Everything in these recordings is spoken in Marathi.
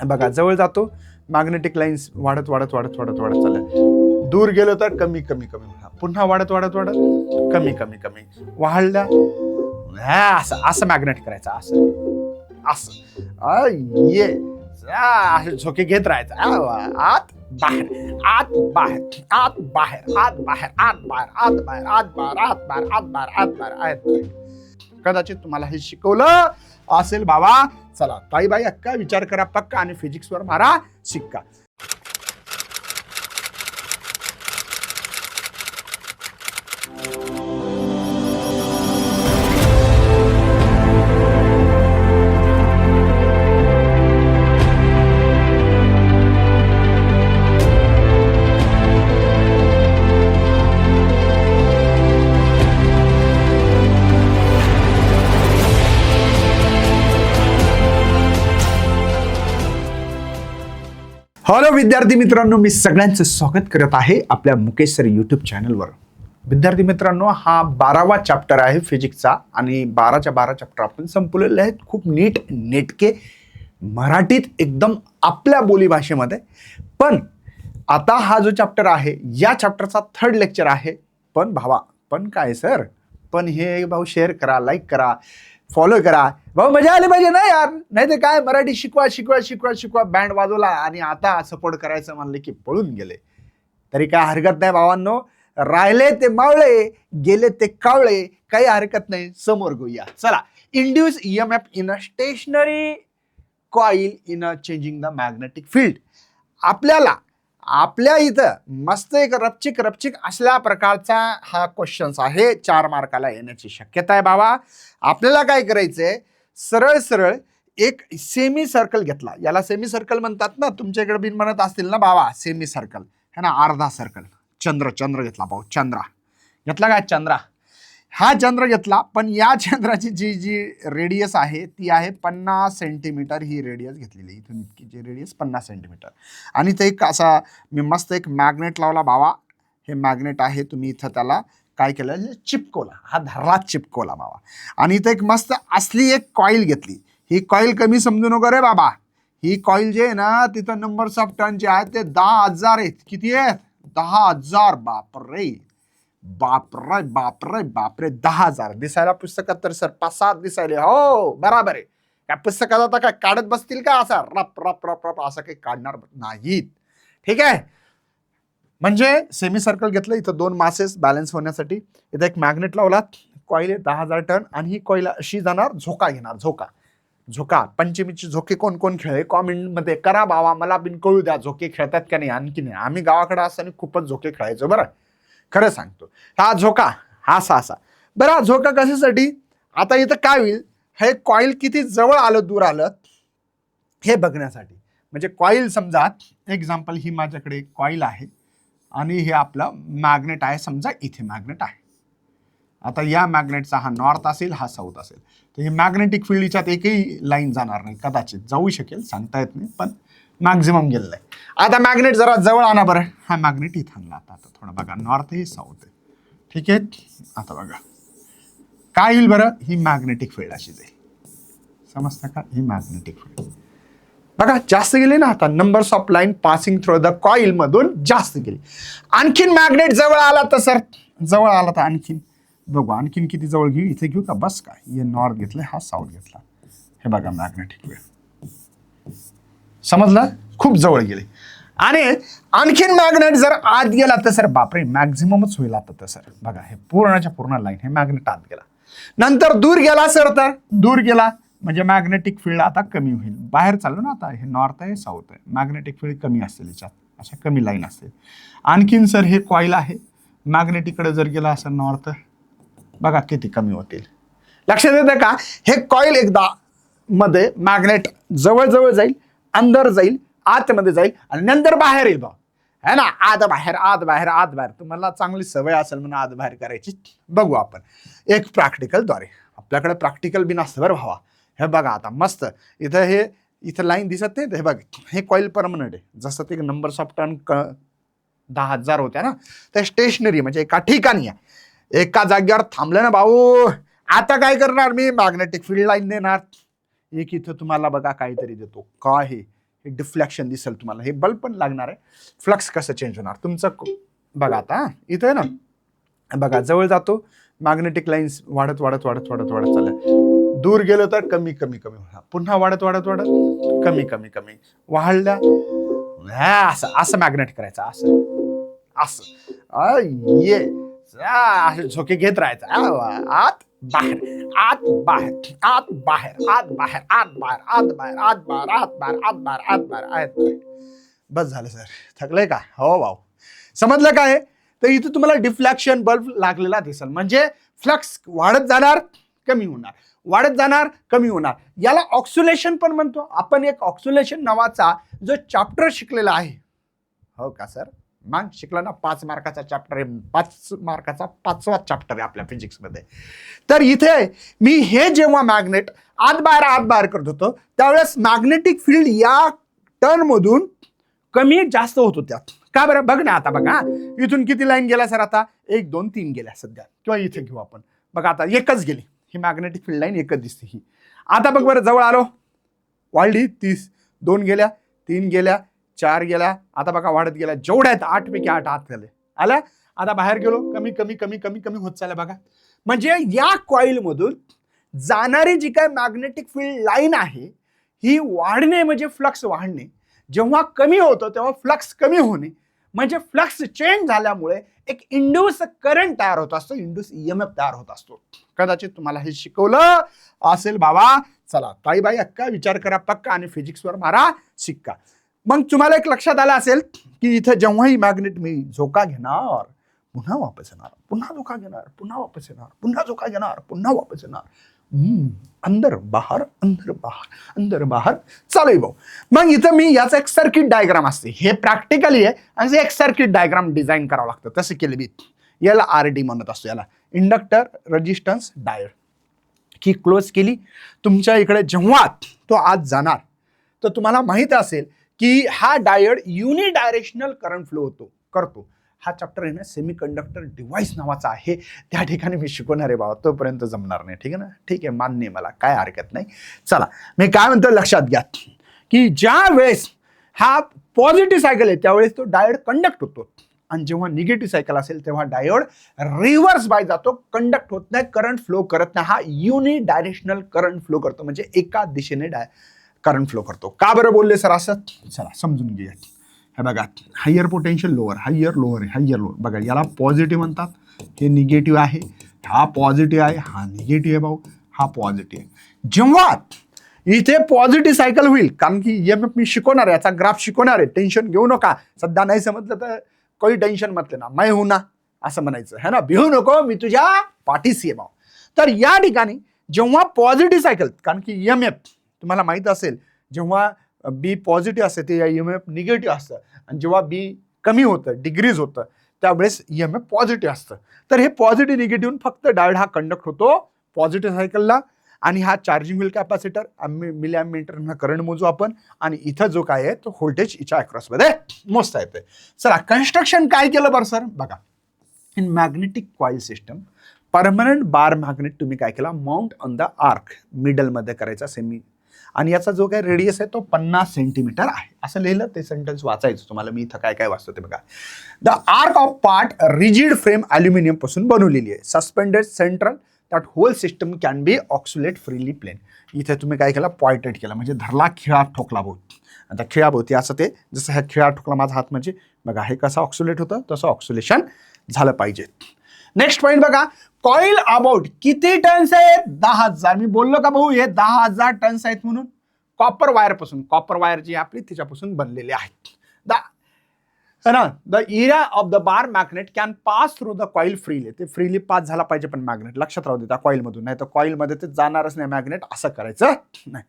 बघा जवळ जातो मॅग्नेटिक लाईन्स वाढत वाढत वाढत वाढत वाढत चालल्या, दूर गेलो तर कमी कमी कमी, पुन्हा वाढत वाढत वाढत कमी कमी कमी वाढल्या. असं असं मॅग्नेट करायचं, असं असं ये झोके घेत राहायचं, आत बाहेर आत बाहेर आत बाहेर आत बाहेर आत बाहेर आत बाहेर आत बाहेर आत बाहेर आत बाहेर आत बाहेर आत बाहेर. कदाचित तुम्हाला हे शिकवलं असेल बाबा. चला ताई बाई अक्का विचार करा पक्का आणि फिजिक्स वर मारा शिक्का. हॅलो विद्यार्थी मित्रांनो, मी सगळ्यांचं स्वागत करत आहे आपल्या मुकेश सर यूट्यूब चॅनलवर. विद्यार्थी मित्रांनो, हा 12वा चॅप्टर आहे फिजिक्सचा आणि 12च्या 12 चॅप्टर आपण संपवलेले आहेत खूप नीट नेटके मराठीत एकदम आपल्या बोलीभाषेमध्ये. पण आता हा जो चॅप्टर आहे या चॅप्टरचा 3rd लेक्चर आहे. पण भावा, पण काय सर, पण हे भाऊ शेअर करा, लाईक करा, फॉलो करा भाऊ, मजा आली पाहिजे ना यार. नाही ते काय मराठी शिकवा शिकवा शिकवा शिकवा बँड वाजवला आणि आता सपोर्ट करायचं म्हणले की पळून गेले. तरी काय हरकत नाही भावांनो, राहिले ते मावळे गेले ते कावळे, काही हरकत नाही, समोर घेऊया. चला, induce EMF in a stationary coil in a changing the magnetic field. आपल्या इथं मस्त एक रपचिक असल्या प्रकारचा हा क्वेश्चन आहे. 4 मार्काला येण्याची शक्यता आहे बाबा. आपल्याला काय करायचंय, सरळ सरळ एक सेमी सर्कल घेतला, याला सेमी सर्कल म्हणतात ना, तुमच्याकडे बिन म्हणत असतील ना बाबा, सेमी सर्कल है ना, अर्धा सर्कल. चंद्र घेतला भाऊ, चंद्रा घेतला काय, चंद्रा हा चंद्र घेतला. पण या चंद्राची जी रेडियस आहे ती आहे 50 सेंटीमीटर. ही रेडियस घेतलेली, इथून इतकी जी रेडियस 50 सेंटीमीटर. आणि ते एक असा मी मस्त एक मॅग्नेट लावला बाबा. हे मॅग्नेट आहे, तुम्ही इथं त्याला काय केलं, चिपकवला, हा धरला चिपकवला बाबा. आणि इथं एक मस्त असली एक कॉईल घेतली. ही कॉईल कमी समजू नको रे बाबा. ही कॉईल जे आहे ना, तिथं नंबर्स ऑफ टर्न जे आहेत ते 10,000 आहेत. किती आहेत, 10,000. बापरे बापरे बापरे बापरे, 10,000. दिसायला पुस्तकात तर सर 5-7 दिसायले, हो बराबर आहे. त्या पुस्तकात आता काय काढत बसतील का असा रप रप रप रप असं काही काढणार नाहीत. ठीक आहे. म्हणजे सेमी सर्कल घेतलं, इथं 2 मासेस बॅलन्स होण्यासाठी. इथं एक मॅग्नेट लावला, कॉईल आहे 10,000 टन आणि ही कॉईल अशी जाणार, झोका घेणार, झोका. पंचमीचे झोके कोण कोण खेळले कॉमेंट मध्ये करा बाबा, मला बिन कळू द्या झोके खेळतात का नाही. आणखी नाही, आम्ही गावाकडे असताना खूपच झोके खेळायचो बरं, खरं सांगतो. हा झोका हा असा बरं. झोका कशासाठी, आता इथं काय होईल, हे कॉईल किती जवळ आलं दूर आलं हे बघण्यासाठी. म्हणजे कॉईल समजा एक्झाम्पल, ही माझ्याकडे कॉईल आहे आणि हे आपलं मॅग्नेट आहे, समजा इथे मॅग्नेट आहे. आता या मॅग्नेटचा हा नॉर्थ असेल, हा साऊथ असेल, तर हे मॅग्नेटिक फील्ड याच्यात एकही लाईन जाणार नाही. कदाचित जाऊ शकेल, सांगता येत नाही, पण मॅक्झिमम गेलेलं आहे. आता मॅग्नेट जरा जवळ आणा बरं. हा मॅग्नेट इथं आणला. आता थोडं बघा, नॉर्थ आहे साऊथ आहे, ठीक आहे. आता बघा काय येईल बरं, ही मॅग्नेटिक फील्ड अशी जाईल, समजतं का, ही मॅग्नेटिक फील्ड बघा जास्त गेली ना. आता numbers of line passing through the coil मधून जास्त गेली. आणखीन मॅग्नेट जवळ आला तर सर, जवळ आला तर आणखीन बघू, आणखीन किती जवळ घेऊ, इथे घेऊ का, बस काय, हे नॉर्थ घेतलं, हा साऊथ घेतला. हे बघा मॅग्नेटिक फील्ड, समजलं, खूप जवळ गेले. आणि आणखीन मॅग्नेट जर आत गेला तर सर बापरे मॅक्झिममच होईल. आता तर सर बघा, हे पूर्णच्या पूर्ण लाईन, हे मॅग्नेट आत गेला. नंतर दूर गेला सर, तर दूर गेला म्हणजे मॅग्नेटिक फील्ड आता कमी होईल. बाहेर चाललो ना, आता हे नॉर्थ आहे साऊथ आहे, मॅग्नेटिक फील्ड कमी असेल याच्यात, अशा कमी लाईन असतील. आणखीन सर हे कॉईल आहे, मॅग्नेटिकडे जर गेला असं नॉर्थ, बघा किती कमी होतील. लक्षात येतं का, हे कॉईल एकदा मध्ये मॅग्नेट जवळ जाईल, अंदर जाईल, आतमध्ये जाईल आणि नंतर बाहेर येईल बा, है ना, आत बाहेर आत बाहेर आत बाहेर. तुम्हाला चांगली सवय असेल म्हणून आत बाहेर करायची. बघू आपण एक प्रॅक्टिकलद्वारे. आपल्याकडे प्रॅक्टिकल बिन असतं बरं भावा. हे बघा आता मस्त इथं लाईन दिसत नाही, हे बघ, हे कॉईल परमनंट आहे. जसं ते नंबर्स ऑफ टर्न 10,000 होत्या ना, ते स्टेशनरी म्हणजे एका ठिकाणी आहे, एका जागेवर थांबलं ना भाऊ. आता काय करणार मी, मॅग्नेटिक फील्ड लाईन देणार. एक इथं तुम्हाला बघा काहीतरी देतो, काय हे हे डिफ्लेक्शन दिसेल तुम्हाला, हे बल्ब पण लागणार आहे. फ्लक्स कसं चेंज होणार तुमचं बघा. आता इथं आहे ना बघा, जवळ जातो मॅग्नेटिक लाईन्स वाढत वाढत वाढत वाढत वाढत चालल्या, दूर गेलो तर कमी कमी कमी होणार, पुन्हा वाढत वाढत वाढत कमी कमी कमी वाढल्या. असं असं मॅग्नेट करायचं, असं असं ये असे झोके घेत राहायचं, आत बाहेर आत बाहेर आत बाहेर आत बाहेर आत बाहेर आत बाहेर आत बाहेर आत बाहेर आत बाहेर आत बाहेर आत बाहेर. बस झालं सर, थकलंय का? हो भाऊ, समजलं काय? तर इथे तुम्हाला डिफ्लेक्शन बल्ब लागलेला दिसेल, म्हणजे फ्लक्स वाढत जाणार कमी होणार, वाढत जाणार कमी होणार. याला ऑक्सिलेशन पण म्हणतो आपण. एक ऑक्सिलेशन नावाचा जो चॅप्टर शिकलेला आहे. हो का सर? मग शिकला ना, 5 मार्काचा चॅप्टर आहे, 5 मार्काचा 5वा चॅप्टर आहे आपल्या फिजिक्स मध्ये. तर इथे मी हे जेव्हा मॅग्नेट आत बाहेर करत होतो त्यावेळेस मॅग्नेटिक फील्ड या टर्न मधून कमी जास्त होत होत्या. का बरं? बघ ना, आता बघा इथून किती लाईन गेल्या सर? आता 1 2 3 गेल्या सध्या, किंवा इथे घेऊ आपण. बघा आता एकच गेली, ही मॅग्नेटिक फील्ड लाईन एकच दिसते ही. आता बघ बरं, जवळ आलो, वाढली 30, 2 गेल्या, 3 गेल्या, 4 गेल्या. आता बघा वाढत गेल्या, जेवढ्या आहेत 8 पैकी 8 आत झाले आल्या. आता बाहेर गेलो, कमी कमी कमी कमी कमी होत चालल्या बघा. म्हणजे या कॉईल मधून जाणारी जी काय मॅग्नेटिक फील्ड लाईन आहे ही वाढणे म्हणजे फ्लक्स वाढणे, जेव्हा कमी होतं तेव्हा फ्लक्स कमी होणे, म्हणजे फ्लक्स चेंज झाल्यामुळे एक इंड्यूस करंट तयार होत असतो, इंड्यूस ईएमएफ तयार होत असतो. कदाचित तुम्हाला हे शिकवलं असेल बाबा. चला ताई बाई अक्का विचार करा पक्का आणि फिजिक्सवर मारा शिक्का. मग तुम्हाला एक लक्षात आलं असेल की इथं जेव्हाही मॅग्नेट मी झोका घेणार पुन्हा वापस येणार, पुन्हा झोका घेणार पुन्हा वापस येणार, पुन्हा झोका घेणार पुन्हा वापस येणार, अंदर बाहेर अंदर बाहेर अंदर बाहेर चालू आहे भाऊ. मग इथं मी याचा एक सर्किट डायग्राम असते, हे प्रॅक्टिकली आहे आणि एक सर्किट डायग्राम डिझाईन करावं लागतं. तसं केलं मी, याला RD म्हणत असतो, याला इंडक्टर रेजिस्टन्स डायोड. की क्लोज केली, तुमच्या इकडे जेव्हा तो आत जाणार तर तुम्हाला माहित असेल की हा डायोड युनिडायरेक्शनल करंट फ्लो करतो. हा चॅप्टर आहे ना सेमी कंडक्टर डिव्हाइस नावाचा आहे, त्या ठिकाणी मी शिकवणार आहे बाबा, तोपर्यंत जमणार नाही. ठीक आहे ना? ठीक आहे, मान्य आहे मला, काय हरकत नाही. चला मी काय म्हणतो लक्षात घ्या की ज्या वेळेस हा पॉझिटिव्ह सायकल आहे त्यावेळेस तो डायोड कंडक्ट होतो, आणि जेव्हा निगेटिव्ह सायकल असेल तेव्हा डायोड रिव्हर्स बाय जातो, कंडक्ट होत नाही, करंट फ्लो करत नाही. हा युनिडायरेक्शनल करंट फ्लो करतो, म्हणजे एका दिशेने करंट फ्लो करतो. का बरं बोलले सर असं? चला समजून घेऊया. हे बघा, higher potential lower, higher lower आहे, हायर लोअर. बघा याला पॉझिटिव्ह म्हणतात, हे निगेटिव्ह आहे, हा पॉझिटिव्ह आहे, हा निगेटिव्ह आहे भाऊ, हा पॉझिटिव्ह आहे. जेव्हा इथे पॉझिटिव्ह सायकल होईल, कारण की ईएमएफ मी शिकवणार आहे, याचा ग्राफ शिकवणार आहे, टेन्शन घेऊ नका. सध्या नाही समजलं तर काही टेन्शन म्हटलं ना, मैं हूं ना असं म्हणायचं है ना, भिवू नको, मी तुझ्या पाठीशी आहे भाऊ. तर या ठिकाणी जेव्हा पॉझिटिव्ह सायकल, कारण की ईएमएफ तुम्हाला माहित असेल, जेव्हा बी पॉझिटिव्ह असते ते ईएमएफ निगेटिव्ह असतं, आणि जेव्हा बी कमी होतं, डिग्रीज होतं, त्यावेळेस ईएमएफ पॉझिटिव्ह असतं. तर हे पॉझिटिव्ह निगेटिव्ह फक्त डायोड हा कंडक्ट होतो पॉझिटिव्ह सायकलला, आणि हा चार्जिंग व्हील कॅपॅसिटर, मिली अँपीअरनं करंट मोजू आपण, आणि इथं जो काय आहे तो व्होल्टेज इच्या अक्रॉसमध्ये मोजता येते. चला कन्स्ट्रक्शन काय केलं बरं सर? बघा, in magnetic coil system permanent bar magnet तुम्ही काय केला, माउंट ऑन द आर्क, मिडलमध्ये करायचा सेमी, आणि याचा जो काय रेडियस आहे तो 50 सेंटीमीटर आहे. असं लिहिलं, ते सेंटेन्स वाचायचं तुम्हाला. मी इथं काय काय वाचतो ते बघा. The arc of part rigid frame aluminium पासून बनवलेली आहे, suspended central that whole system can be oscillate freely plane. इथे तुम्ही काय केलं, पॉइंटेड केला, म्हणजे धरला, खिळा ठोकला भोवती. आता खिळाभोवती असं ते, जसं ह्या खिळा ठोकला माझा हात, म्हणजे बघा हे कसं ऑक्सिलेट होतं तसं ऑक्सिलेशन झालं पाहिजे. नेक्स्ट पॉइंट बघा, कॉईल अबाउट किती टन्स आहेत? 10,000. मी बोललो का भाऊ हे 10,000 टन्स आहेत म्हणून? कॉपर वायर पासून, कॉपर वायर जी आपली तिच्यापासून बनलेली आहेत. The area of the bar magnet can pass through the coil freely. ते फ्रीली पास झाला पाहिजे पण मॅग्नेट, लक्षात राहू दे त्या कॉईल मधून, नाही तर कॉईल मध्ये ते जाणारच नाही मॅग्नेट, असं करायचं नाही.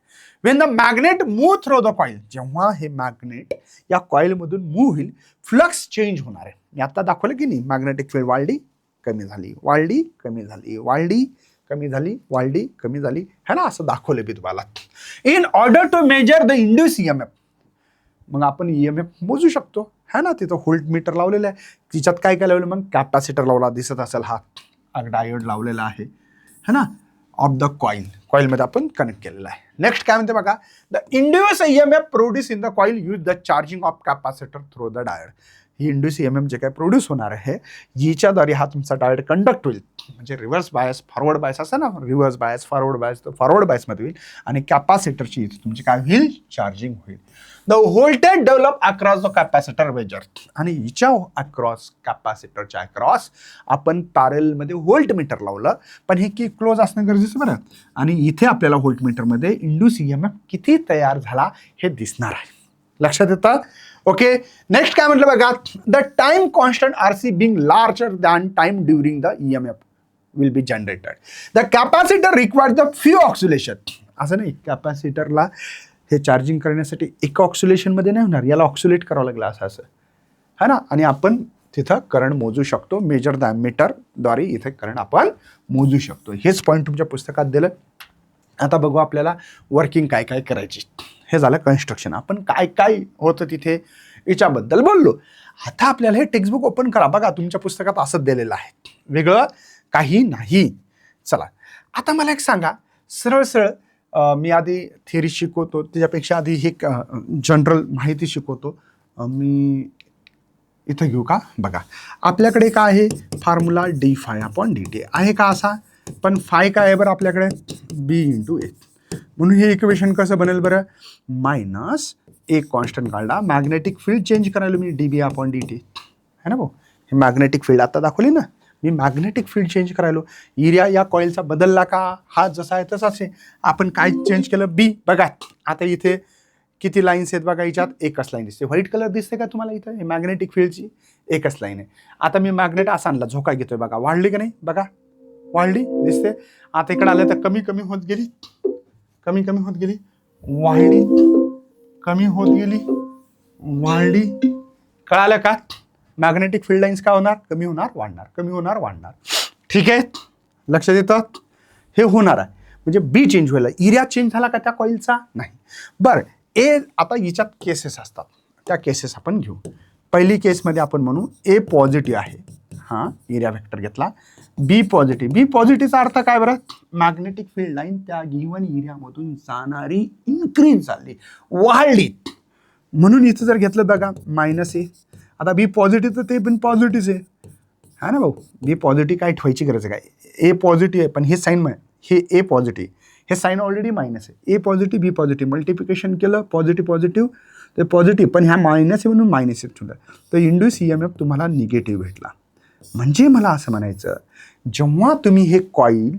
Wien the magnet move through the coil, जेव्हा हे मॅग्नेट या कॉईल मधून मूव्ह होईल, फ्लक्स चेंज होणार आहे. मी आता दाखवलं की नाही, मॅग्नेटिक फील्ड वाढली कमी झाली, वाढली कमी झाली, वाढली कमी झाली, वाढली कमी झाली, है ना, असं दाखवलं मी तुम्हाला. In order to measure the induce EMF, मग आपण ईएमएफ मोजू शकतो, है ना. तिथं व्होल्ट मीटर लावलेलं आहे, तिच्यात काय काय लावलं, मग कॅपॅसिटर लावला दिसत असेल, हा डायोड लावलेला आहे, है ना. ऑफ द कॉइलमध्ये आपण कनेक्ट केलेला आहे. नेक्स्ट काय म्हणते बघा, the induce EMF produce in the coil use the charging of capacitor through the diode. He induce EMF जे काय प्रोड्यूस होणार आहे हिच्याद्वारे हा तुमचा डायोड कंडक्ट होईल. म्हणजे रिव्हर्स बायस फॉरवर्ड बायस असं ना, रिव्हर्स बायस फॉरवर्ड बायस तर फॉरवर्ड बायसमध्ये होईल आणि कॅपॅसिटरची इथे तुमची काय होईल, चार्जिंग होईल. The voltage develop across the capacitor measure. आणि हिच्या अक्रॉस कॅपॅसिटरच्या अक्रॉस आपण पॅरेलमध्ये व्होल्ट मीटर लावलं, पण हे की क्लोज असणं गरजेचं बरं. आणि इथे आपल्याला व्होल्ट मीटरमध्ये इंड्यूस EMF किती तयार झाला हे दिसणार आहे. लक्षात येतं? ओके. नेक्स्ट काय म्हटलं बघा, the time constant RC being larger than time during the EMF will be generated. The capacitor required the few oscillation. असं नाही, कॅपॅसिटरला हे चार्जिंग करण्यासाठी एका ऑक्सिलेशनमध्ये नाही होणार, याला ऑक्सिलेट करावं लागलं असं है ना. आणि आपण तिथं करंट मोजू शकतो, मेजर द मीटरद्वारे इथे करंट आपण मोजू शकतो. हेच पॉईंट तुमच्या पुस्तकात दिलं. आता बघू आपल्याला वर्किंग काय काय करायची. हे झालं कन्स्ट्रक्शन. आपण काय काय होतं तिथे याच्याबद्दल बोललो. आता आपल्याला हे टेक्स्टबुक ओपन करा. बघा तुमच्या पुस्तकात असंच दिलेलं आहे, वेगळं काही नाही. चला आता मला एक सांगा, सरळ सरळ मी आधी थिअरी शिकवतो त्याच्यापेक्षा आधी हे जनरल माहिती शिकवतो. मी इथं घेऊ का? बघा आपल्याकडे काय आहे, फॉर्म्युला d∅dt आहे का असा, पण फाय काय आहे बरं आपल्याकडे, B × A. म्हणून हे इक्वेशन कसं बनेल बरं, मायनस एक कॉन्स्टंट काढला, मॅग्नेटिक फील्ड चेंज करायला मी dB/dt है ना भाऊ. हे मॅग्नेटिक फील्ड आता दाखवली ना मी, मॅग्नेटिक फील्ड चेंज करायलो. एरिया या कॉइलचा बदलला का, हा जसा आहे तसाच आहे. आपण काय चेंज केलं, B. बघा आता इथे किती लाईन्स आहेत बघा, याच्यात एकच लाईन दिसते. व्हाईट कलर दिसते का तुम्हाला इथं, हे मॅग्नेटिक फील्डची एकच लाईन आहे. आता मी मॅग्नेट असा आणला, झोका घेतोय बघा, वाढली का नाही, बघा वाढली दिसते. आता इकडे आलं तर कमी कमी होत गेली, कमी कमी होत गेली, वाढली, कमी होत गेली, वाढली. कळालं का? मॅग्नेटिक फील्ड लाईन्स काय होणार, कमी होणार वाढणार, कमी होणार वाढणार. ठीक आहे, लक्षात येतं. हे होणार आहे म्हणजे बी चेंज व्हायला. एरिया चेंज झाला का त्या कॉइलचा, नाही. बरं ए, आता याच्यात केसेस असतात, त्या केसेस आपण घेऊ. पहिली केसमध्ये आपण म्हणू ए पॉझिटिव्ह आहे, हा एरिया वेक्टर घेतला. बी पॉझिटिव्ह, बी पॉझिटिव्हचा अर्थ काय बरं, मॅग्नेटिक फील्ड लाईन त्या गिव्हन एरियामधून जाणारी इन्क्रीज झाली, वाढली. म्हणून इथं जर घेतलं बघा -A. आता बी पॉझिटिव्ह तर ते पण पॉझिटिव्ह आहे, हा ना भाऊ. बी पॉझिटिव्ह काय ठेवायची गरज आहे काय, ए पॉझिटिव्ह आहे पण हे साईन, हे ए पॉझिटिव्ह, हे साईन ऑलरेडी मायनस आहे. ए पॉझिटिव्ह बी पॉझिटिव्ह मल्टिप्लिकेशन केलं, पॉझिटिव्ह पॉझिटिव्ह ते पॉझिटिव्ह, पण ह्या मायनस आहे म्हणून मायनस आहे ठेवलं, तर इंड्यूस EMF तुम्हाला निगेटिव्ह भेटला. म्हणजे मला असं म्हणायचं, जेव्हा तुम्ही हे कॉईल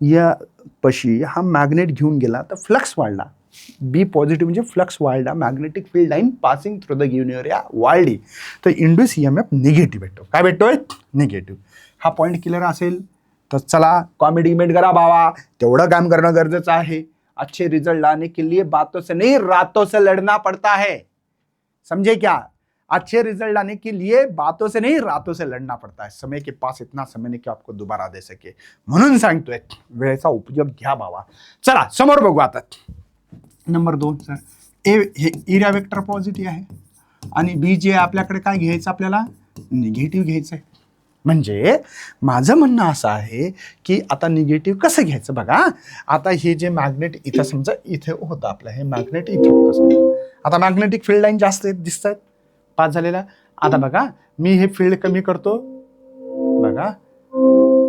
या पशी हा मॅग्नेट घेऊन गेला तर फ्लक्स वाढला. बी पॉझिटिव्ह म्हणजे फ्लक्स वाढला, magnetic field line passing through the given area वाढली, तर इंड्यूस EMF निगेटिव्ह भेटतो. काय भेटतोय, निगेटिव्ह. हा पॉईंट क्लिअर असेल तर चला कॉमेडी मेट करा बाबा, तेवढं काम करणं गरजेचं आहे. अच्छे रिजल्ट लाने के लिए बातों से नहीं रातों से लड़ना पड़ता है, समझे क्या? अच्छे रिजल्ट लाने के लिए बातों से नहीं रातों से लड़ना पड़ता है. समय के पास इतना समय नहीं कि आपको दोबारा दे सके, म्हणून सांगतोय वेळेचा उपयोग घ्या बाबा. चला समोर बघू आता. नंबर 2 सर, ए हे एरिया वेक्टर पॉझिटिव्ह आहे आणि बी जे आपल्याकडे काय घ्यायचं, आपल्याला निगेटिव्ह घ्यायचं आहे. म्हणजे माझं म्हणणं असं आहे की आता निगेटिव्ह कसं घ्यायचं बघा. आता हे जे मॅग्नेट इथं समजा इथे होतं आपलं, हे मॅग्नेट इथे होतं. आता मॅग्नेटिक फील्ड लाईन जास्त दिसत आहेत, पास झालेला. आता बघा मी हे फील्ड कमी करतो, बघा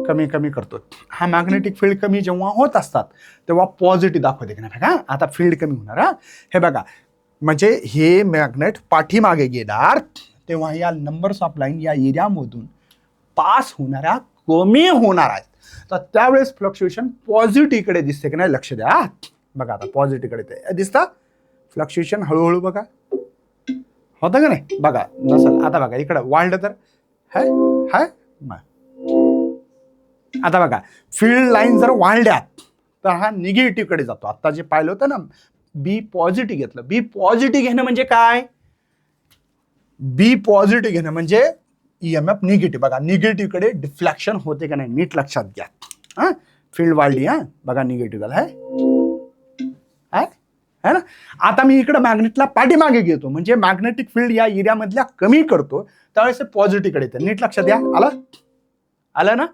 कमी कमी करतो. हा मॅग्नेटिक फील्ड कमी जेव्हा होत असतात तेव्हा पॉझिटिव्ह दाखवते की नाही बघा. आता फील्ड कमी होणार, हा हे बघा. म्हणजे हे मॅग्नेट पाठीमागे गेणार तेव्हा या नंबर्स ऑफ लाईन या एरियामधून पास होणाऱ्या कमी होणार आहेत, तर त्यावेळेस फ्लक्च्युएशन पॉझिटिव्हकडे दिसते की नाही, लक्ष द्या. बघा आता पॉझिटिव्हकडे ते दिसतं फ्लक्च्युएशन, हळूहळू बघा होतं का नाही, बघा नसल. आता बघा इकडं वाढलं तर हाय हाय. आता बघा फील्ड लाईन जर वाढल्या तर हा निगेटिव्हकडे जातो. आता जे पाहिलं होतं ना, बी पॉझिटिव्ह घेतलं. बी पॉझिटिव्ह घेणं म्हणजे काय, बी पॉझिटिव्ह घेणं म्हणजे EMF निगेटिव्ह. बघा निगेटिव्हकडे डिफ्लेक्शन होते का नाही, नीट लक्षात घ्या. हा फील्ड वाढली, हा बघा निगेटिव्ह झालं है ना. आता मी इकडे मॅग्नेटला पाठीमागे घेतो म्हणजे मॅग्नेटिक फील्ड या एरियामधल्या कमी करतो, त्यावेळेस पॉझिटिव्हकडे येते. नीट लक्षात द्या. आलं ना.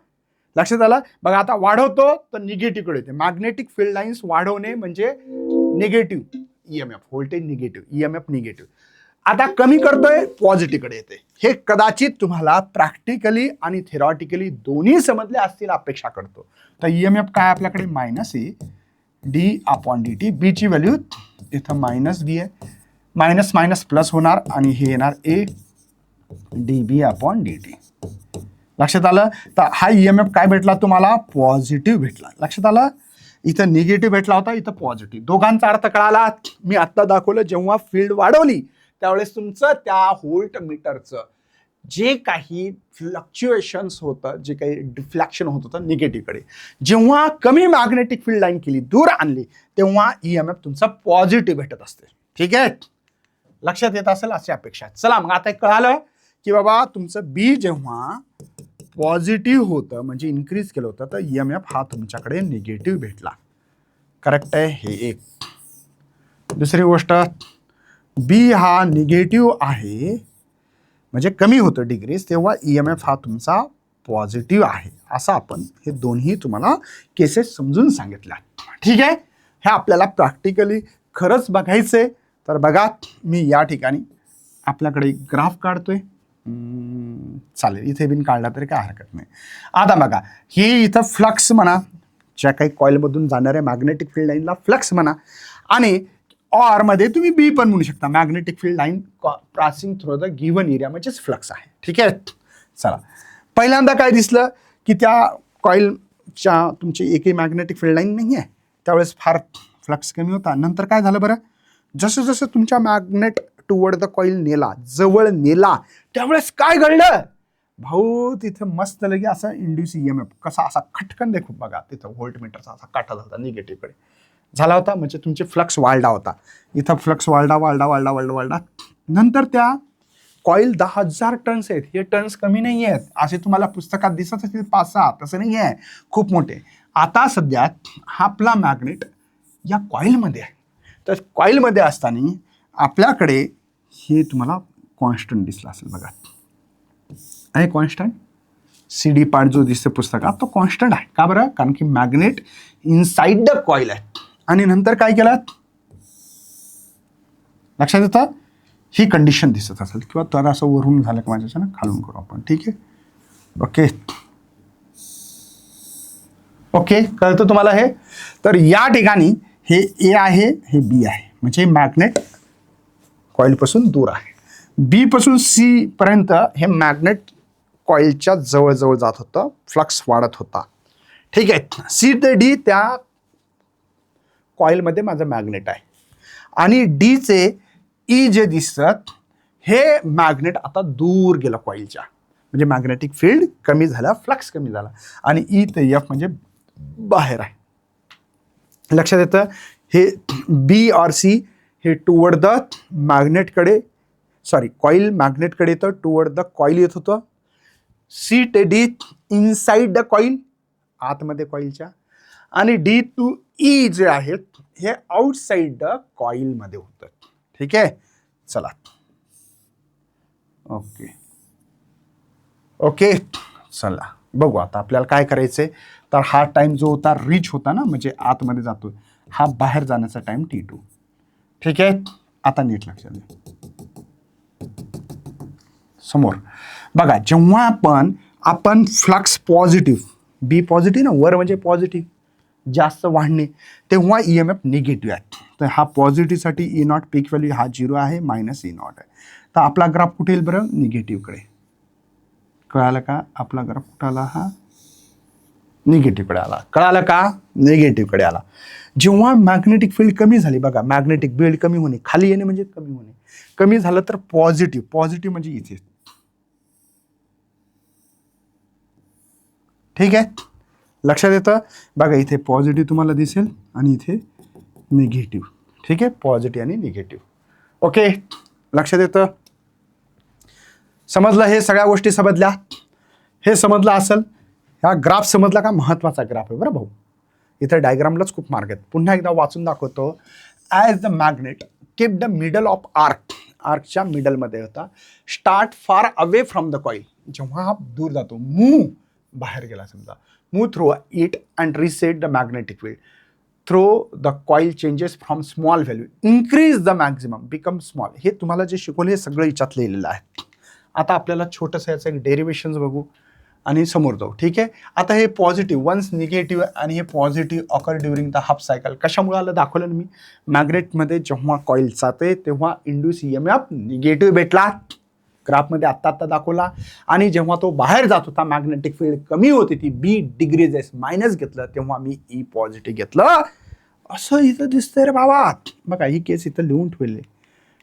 लक्षात आलं? बघा आता वाढवतो तर निगेटिव्हकडे येते. मॅग्नेटिक फील्ड लाईन्स वाढवणे म्हणजे negative EMF, voltage negative, EMF negative. आता कमी करतोय पॉझिटिव्हकडे येते. हे कदाचित तुम्हाला प्रॅक्टिकली आणि थेरॉटिकली दोन्ही समजले असतील अपेक्षा करतो. तर ईएमएफ काय आपल्याकडे -A/d/dt. बी ची व्हॅल्यू इथं -b आहे, मायनस मायनस प्लस होणार आणि हे येणार A/dB/dt. लक्षात आलं? तर हा ईएमएफ काय भेटला तुम्हाला? पॉझिटिव्ह भेटला. लक्षात आलं? इथं निगेटिव्ह भेटला होता, इथं पॉझिटिव्ह. दोघांचा अर्थ कळाला? मी आत्ता दाखवलं, जेव्हा फील्ड वाढवली त्यावेळेस तुमचं त्या व्होल्ट मीटरचं जे काही फ्लक्च्युएशन्स होतं, जे काही डिफ्लॅक्शन होत होतं निगेटिव्हकडे, जेव्हा कमी मॅग्नेटिक फील्ड लाईन केली, दूर आणली, तेव्हा ईएमएफ तुमचा पॉझिटिव्ह भेटत असते. ठीक आहे? लक्षात येत असेल अशी अपेक्षा. चला मग आता कळालं की बाबा तुमचं बी जेव्हा पॉझिटिव्ह होतं म्हणजे इन्क्रीज केलं होतं, तर ईएमएफ हा तुमच्याकडे निगेटिव्ह भेटला. करेक्ट आहे हे एक. दुसरी गोष्ट, बी हा निगेटिव्ह आहे म्हणजे कमी होतं डिग्रीज, तेव्हा ईएमएफ हा तुमचा पॉझिटिव्ह आहे. असं आपण हे दोन्ही तुम्हाला केसेस समजून सांगितल्या. ठीक आहे? हे आपल्याला प्रॅक्टिकली खरंच बघायचंय. तर बघा, मी या ठिकाणी आपल्याकडे एक ग्राफ काढतोय. चालेल, इथे बिन काढला तरी काय हरकत नाही. आता बघा, ही इथं फ्लक्स म्हणा, ज्या काही कॉइलमधून जाणाऱ्या मॅग्नेटिक फील्ड लाईनला फ्लक्स म्हणा, आणि ऑर मध्ये तुम्ही बी पण म्हणू शकता. Magnetic field line passing through the given area म्हणजेच फ्लक्स आहे. ठीक आहे? चला, पहिल्यांदा काय दिसलं की त्या कॉइलच्या तुमची एकही मॅग्नेटिक फील्ड लाईन नाही आहे, त्यावेळेस फार फ्लक्स कमी होता. नंतर काय झालं बरं? जसं जसं तुमच्या मॅग्नेट टुवर्ड द कॉइल नेला, जवळ नेला, त्यावेळेस काय घडलं भाऊ? तिथं मस्त लगे असा इंड्यूस ईएमएफ कसा असा खटकन देखो बघा, तिथं व्होल्ट मीटरचा असा काटा झाला निगेटिव्हकडे झाला होता, म्हणजे तुमचे फ्लक्स वाढला होता. इथं फ्लक्स वाढला. नंतर त्या कॉइल 10,000 टन्स आहेत. हे टन्स कमी नाही आहेत असे तुम्हाला पुस्तकात दिसत असतील 5-6, तसं नाही आहे, खूप मोठे. आता सध्या हा आपला मॅग्नेट या कॉइलमध्ये आहे. तर कॉइलमध्ये असताना आपल्याकडे हे तुम्हाला कॉन्स्टंट दिसला असेल बघा, आहे कॉन्स्टंट. CD पार्ट जो दिसतो पुस्तकात तो कॉन्स्टंट आहे. का बरं? कारण की मॅग्नेट इनसाइड द कॉइल आहे. आणि नंतर काय केलं? लक्षात येतं? ही कंडिशन दिसत असेल, किंवा तर असं वरून झालं की माझ्याच्यानं खालून करू आपण. ठीक आहे? ओके, कळतं तुम्हाला हे? तर या ठिकाणी हे ए आहे, हे बी आहे, म्हणजे मॅग्नेट कॉइलपासून दूर आहे. बी पासून सी पर्यंत हे मॅग्नेट कॉइलच्या जवळजवळ जात होतं, फ्लक्स वाढत होता. ठीक आहे? सी ते डी त्या कॉइलमध्ये माझं मॅग्नेट आहे, आणि डीचे ई जे दिसतात हे मॅग्नेट आता दूर गेलं कॉइलच्या, म्हणजे मॅग्नेटिक फील्ड कमी झाला, फ्लक्स कमी झाला, आणि ई ते एफ म्हणजे बाहेर आहे. लक्षात येतं? हे बी और सी हे टुवर्ड द मॅग्नेटकडे, सॉरी कॉइल मॅग्नेटकडे येतं, टुवर्ड द कॉइल येत होतं. सी ते डी इनसाइड द कॉइल, आतमध्ये कॉइलच्या, आणि डी टू ई जे आहेत हे आउटसाइड द कॉइलमध्ये होतं. ठीक आहे? चला, ओके, चला बघू आता आपल्याला काय करायचंय. तर हा टाइम जो होता रिच होता ना, म्हणजे आतमध्ये जातो, हा बाहेर जाण्याचा टाइम T2. ठीक आहे? आता नीट लक्षात द्या. समोर बघा, जेव्हा आपण फ्लक्स पॉझिटिव्ह, बी पॉझिटिव्ह ना, वर म्हणजे पॉझिटिव्ह जास्त वाढणे, तेव्हा ईएमएफ निगेटिव्ह आहे. तर हा पॉझिटिव्हसाठी ई नॉट पीक व्हॅल्यू हा 0 आहे, मायनस ई नॉट आहे. तर आपला ग्राफ कुठे येईल बरं? निगेटिव्हकडे. कळालं का? आपला ग्राफ कुठं आला? हा निगेटिव्हकडे आला. कळालं का? निगेटिव्हकडे आला. जेव्हा मॅग्नेटिक फील्ड कमी झाली, बघा मॅग्नेटिक फील्ड कमी होणे, खाली येणे म्हणजे कमी होणे, कमी झालं तर पॉझिटिव्ह म्हणजे इथे. ठीक आहे? लक्षात येतं? बघा इथे पॉझिटिव्ह तुम्हाला दिसेल आणि इथे निगेटिव्ह. ठीक आहे? पॉझिटिव्ह आणि निगेटिव्ह. ओके, लक्षात येतं? समजलं? हे सगळ्या गोष्टी समजल्या? हे समजलं असेल? हा ग्राफ समजला का? महत्वाचा ग्राफ आहे बरं भाऊ. इथे डायग्रामलाच खूप मार्ग आहेत. पुन्हा एकदा वाचून दाखवतो. As the magnet kept the middle of आर्कच्या मिडलमध्ये होता, start far away from the coil, जेव्हा हा दूर जातो, मूव्ह बाहेर गेला समजा, move through it and reset the magnetic field through the coil changes from small value increase the maximum become small. हे तुम्हाला जे शिकवलं हे सगळं याच्यात लिहिलेलं आहे. आता आपल्याला छोटंसं याचं एक डेरिवेशन्स बघू आणि समोर जाऊ. ठीक आहे. आता हे पॉझिटिव्ह वन्स निगेटिव्ह आणि हे positive occur during the half cycle कशामुळे आलं दाखवलं ना मी. मॅग्नेटमध्ये जेव्हा कॉईल जाते तेव्हा इंड्यूस EMF निगेटिव्ह भेटला, ग्राफमध्ये आत्ता दाखवला. आणि जेव्हा तो बाहेर जात होता मॅग्नेटिक फील्ड कमी होती ती B डिग्रीज मायनस घेतलं तेव्हा मी E पॉझिटिव्ह घेतलं. असं इथं दिसतंय रे बाबा. बघा ही केस इथं लिहून ठेवले.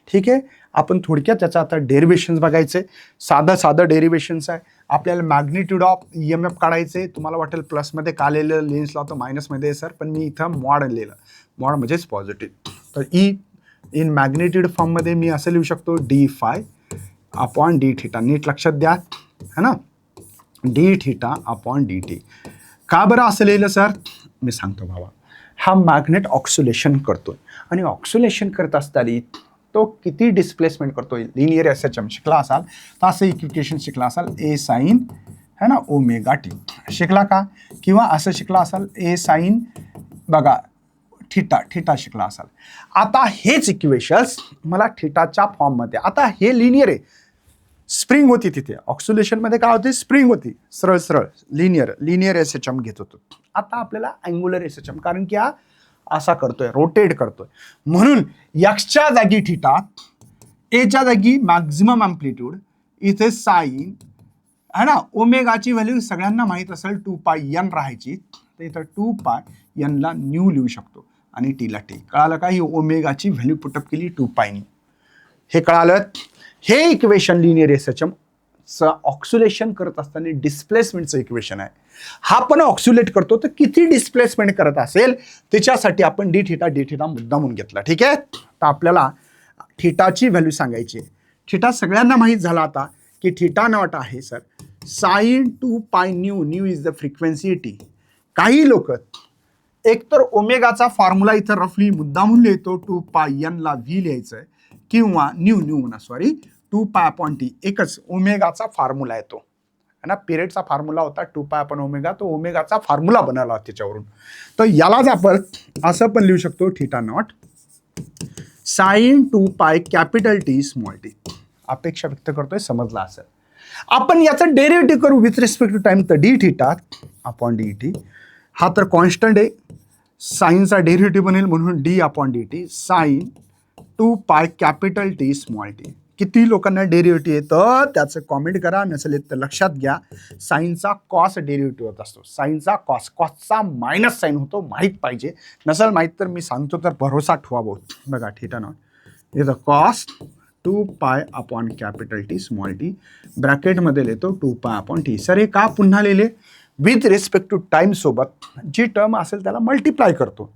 ठीक आहे. आपण थोडक्यात त्याचं आता डेरिवेशन्स बघायचे. साधं डेरिवेशन्स आहे. आपल्याला मॅग्निट्यूड ऑफ EMF काढायचे. तुम्हाला वाटेल प्लसमध्ये का लिहिलं, लेन्स लावतो मायनसमध्ये सर, पण मी इथं मॉड लिहिलं. मॉड म्हणजेच पॉझिटिव्ह. तर E इन मॅग्निट्यूड फॉर्ममध्ये मी असं लिहू शकतो d phi upon d theta. नीट लक्षात द्या है ना. d theta upon dt. का बरं असं लिहिलं सर मी सांगतो भावा. हा मॅग्नेट ऑक्सिलेशन करतोय आणि ऑक्सिलेशन करत असताना तो किती डिस्प्लेसमेंट करतोय. लिनियर SHM शिकला असाल तर असं इक्वेशन शिकला असाल A साइन है ना ओमेगा टी शिकला का. किंवा असं शिकला असाल A साइन बघा थीटा शिकला असाल. आता हेच इक्वेशन्स मला थीटाच्या फॉर्ममध्ये. आता हे लिनियर आहे. स्प्रिंग होती तिथे ऑक्सिलेशनमध्ये काय होती स्प्रिंग होती. सरळ लिनियर SHM घेत होतो. आता आपल्याला अँग्युलर SHM कारण की हा असा करतोय रोटेट करतोय म्हणून एक्सच्या जागी थीटा, एच्या जागी मॅक्झिमम अँप्लिट्यूड, इथे साइन है ना. ओमेगाची व्हॅल्यू सगळ्यांना माहीत असेल 2πn राहायची तर इथं 2πn ला न्यू लिहू शकतो आणि टीला टी. कळालं का. ही ओमेगाची व्हॅल्यू पुटअप केली 2π नी. हे कळालं. हे इक्वेशन लिनियर SHM ऑक्सिलेशन करत असताना डिस्प्लेसमेंटचं इक्वेशन आहे. हा पण ऑक्सिलेट करतो तर किती डिस्प्लेसमेंट करत असेल त्याच्यासाठी आपण डी थिटा मुद्दामून घेतला. ठीक आहे. तर आपल्याला थिटाची व्हॅल्यू सांगायची आहे. थिटा सगळ्यांना माहीत झाला आता की थिटा नॉट आहे sir sine 2π nu is the frequency t. काही लोक एकतर ओमेगाचा फॉर्म्युला इथं रफली मुद्दामून लिहितो 2πn ला V लिहायचं आहे किंवा न्यू म्हणा सॉरी 2π अपॉन टी. एकच ओमेगाचा फॉर्म्युला आहे तो है ना. पिरियडचा फॉर्म्युला होता 2π अपॉन ओमेगा. तो ओमेगाचा फॉर्म्युला बनवला त्याच्यावरून. तर यालाच आपण असं पण लिहू शकतो theta naught sine 2π capital t small t. अपेक्षा व्यक्त करतोय समजला असेल. आपण याचं डेरिव्हेटिव्ह करू विथ रिस्पेक्ट टू टाइम. तर d theta upon d t हा तर कॉन्स्टंट आहे. साईनचा डेरिव्हेटिव्ह बनेल म्हणून d upon d t sine 2π capital t small t. किती लोकांना डेरिव्हेटिव्ह येतं त्याचं कॉमेंट करा. नसेल तर लक्षात घ्या साईनचा कॉस डेरिव्हेटिव्ह होत असतो. साईनचा कॉसचा मायनस साईन होतो. माहीत पाहिजे. नसेल माहीत तर मी सांगतो तर भरोसा ठेवा. बघा थीटा नॉट इथं cos 2π upon capital t small t ब्रॅकेटमध्ये लिहितो 2π अपॉन टी. सर हे का पुन्हा लिहिले विथ रिस्पेक्ट टू टाइम सोबत जी टर्म असेल त्याला मल्टिप्लाय करतो.